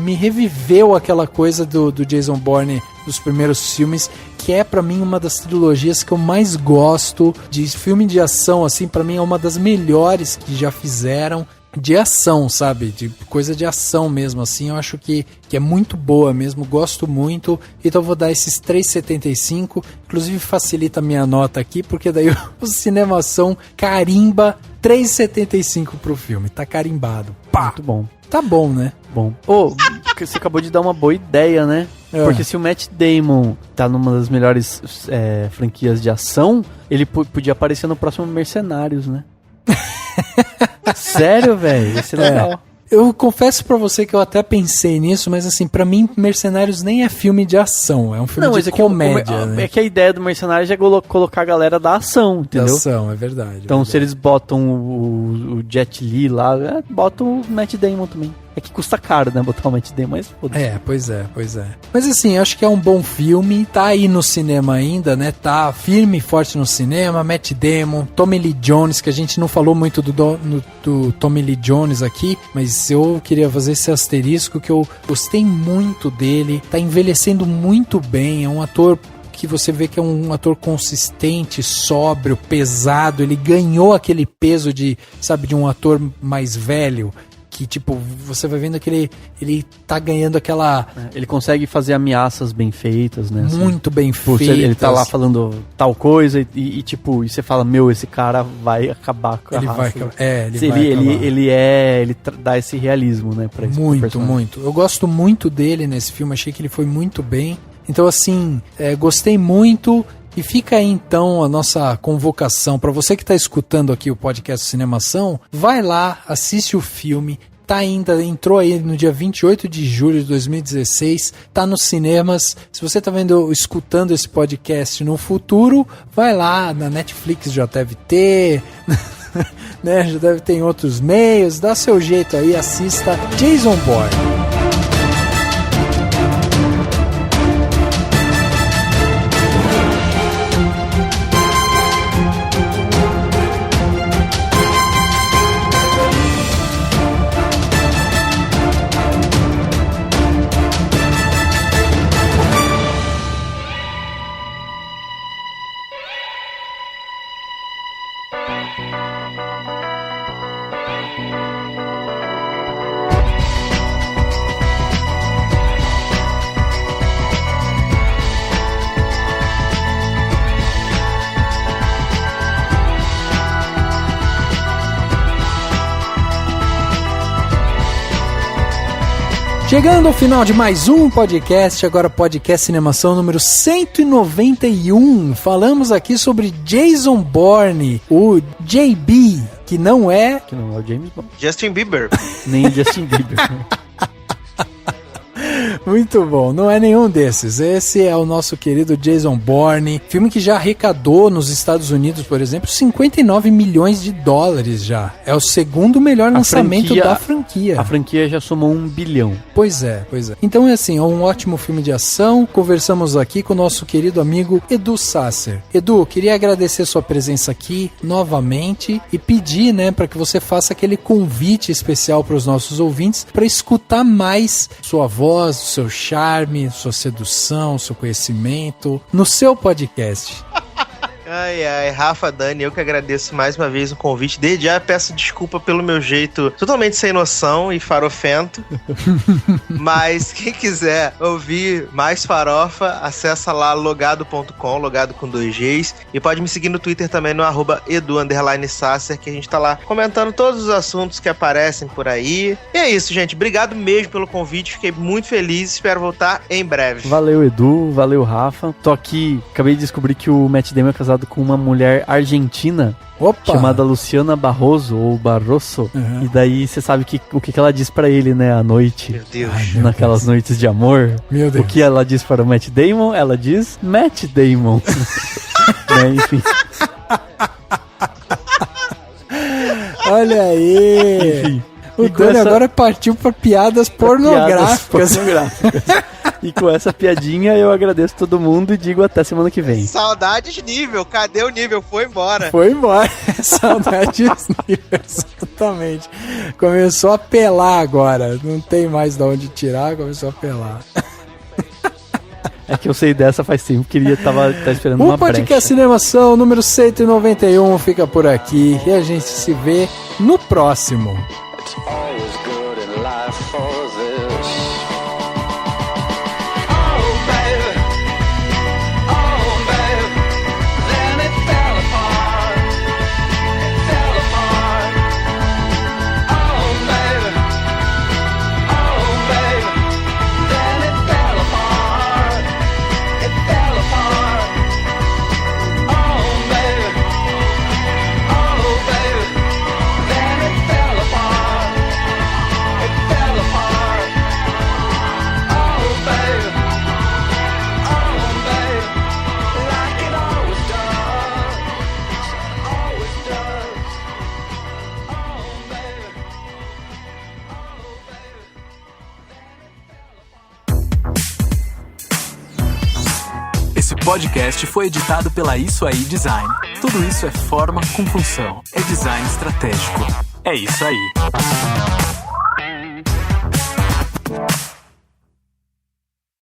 me reviveu aquela coisa do Jason Bourne dos primeiros filmes, que é pra mim uma das trilogias que eu mais gosto de filme de ação, assim, pra mim é uma das melhores que já fizeram. De ação, sabe? De coisa de ação mesmo, assim. Eu acho que é muito boa mesmo, gosto muito. Então eu vou dar esses 3,75. Inclusive facilita a minha nota aqui, porque daí o Cinemação carimba 3,75 pro filme. Tá carimbado. Pá! Muito bom. Tá bom, né? Bom. Você acabou de dar uma boa ideia, né? Porque se o Matt Damon tá numa das melhores franquias de ação, ele podia aparecer no próximo Mercenários, né? Sério, velho? Isso é legal. Eu confesso pra você que eu até pensei nisso, mas assim, pra mim, Mercenários nem é filme de ação, é um filme de comédia, né? É que a ideia do Mercenários é colocar a galera da ação, entendeu? Da ação, é verdade. Então, se eles botam o Jet Li lá, botam o Matt Damon também. É que custa caro, né, botar o Matt Damon, mas foda-se. Pois é. Mas assim, acho que é um bom filme, tá aí no cinema ainda, né, tá firme e forte no cinema, Matt Damon, Tommy Lee Jones, que a gente não falou muito do Tommy Lee Jones aqui, mas eu queria fazer esse asterisco que eu gostei muito dele, tá envelhecendo muito bem, é um ator que você vê que é um ator consistente, sóbrio, pesado, ele ganhou aquele peso de um ator mais velho, que, tipo, você vai vendo que ele tá ganhando aquela... Ele consegue fazer ameaças bem feitas, né? Muito bem feitas. Ele tá lá falando tal coisa e tipo, e você fala, esse cara vai acabar com a raça. Ele dá esse realismo, né? Pra esse muito. Eu gosto muito dele nesse filme, achei que ele foi muito bem. Então, assim, gostei muito. E fica aí então a nossa convocação para você que está escutando aqui o podcast Cinemação, vai lá, assiste o filme, entrou aí no dia 28 de julho de 2016, tá nos cinemas. Se você tá escutando esse podcast no futuro, vai lá, na Netflix já deve ter, né? Já deve ter em outros meios, dá seu jeito aí, assista Jason Bourne. Chegando ao final de mais um podcast, agora podcast Cinemação número 191. Falamos aqui sobre Jason Bourne, o JB, que não é o James Bond. Justin Bieber. Nem Justin Bieber. Muito bom, não é nenhum desses. Esse é o nosso querido Jason Bourne, filme que já arrecadou nos Estados Unidos, por exemplo, 59 milhões de dólares já. É o segundo melhor lançamento da franquia. A franquia já somou 1 bilhão. Pois é. Então é assim, é um ótimo filme de ação. Conversamos aqui com o nosso querido amigo Edu Sasser. Edu, queria agradecer sua presença aqui novamente e pedir, né, para que você faça aquele convite especial para os nossos ouvintes para escutar mais sua voz, seu charme, sua sedução, seu conhecimento no seu podcast. Ai, Rafa, Dani, eu que agradeço mais uma vez o convite. Desde já peço desculpa pelo meu jeito totalmente sem noção e farofento. Mas quem quiser ouvir mais farofa, acessa lá logado.com, logado com 2 Gs. E pode me seguir no Twitter também no @edu_sasser, que a gente tá lá comentando todos os assuntos que aparecem por aí. E é isso, gente. Obrigado mesmo pelo convite. Fiquei muito feliz. Espero voltar em breve. Valeu, Edu. Valeu, Rafa. Tô aqui, acabei de descobrir que o Matt Damon é casado com uma mulher argentina. Opa. Chamada Luciana Barroso ou Barroso. E daí você sabe o que ela diz pra ele, né, à noite. Meu Deus. Naquelas noites de amor. Meu Deus. O que ela diz para o Matt Damon? Ela diz Matt Damon. Né, enfim. Olha aí. Enfim. O Dani agora partiu pra piadas pornográficas. E com essa piadinha eu agradeço todo mundo e digo até semana que vem. Saudades nível, cadê o nível? Foi embora. Foi embora. Saudades nível, exatamente. Começou a pelar agora. Não tem mais de onde tirar, começou a pelar. É que eu sei dessa faz tempo, tava esperando uma brecha. O podcast Cinemação número 191 fica por aqui e a gente se vê no próximo. It's always good in life for this. Esse podcast foi editado pela Isso Aí Design. Tudo isso é forma com função. É design estratégico. É isso aí.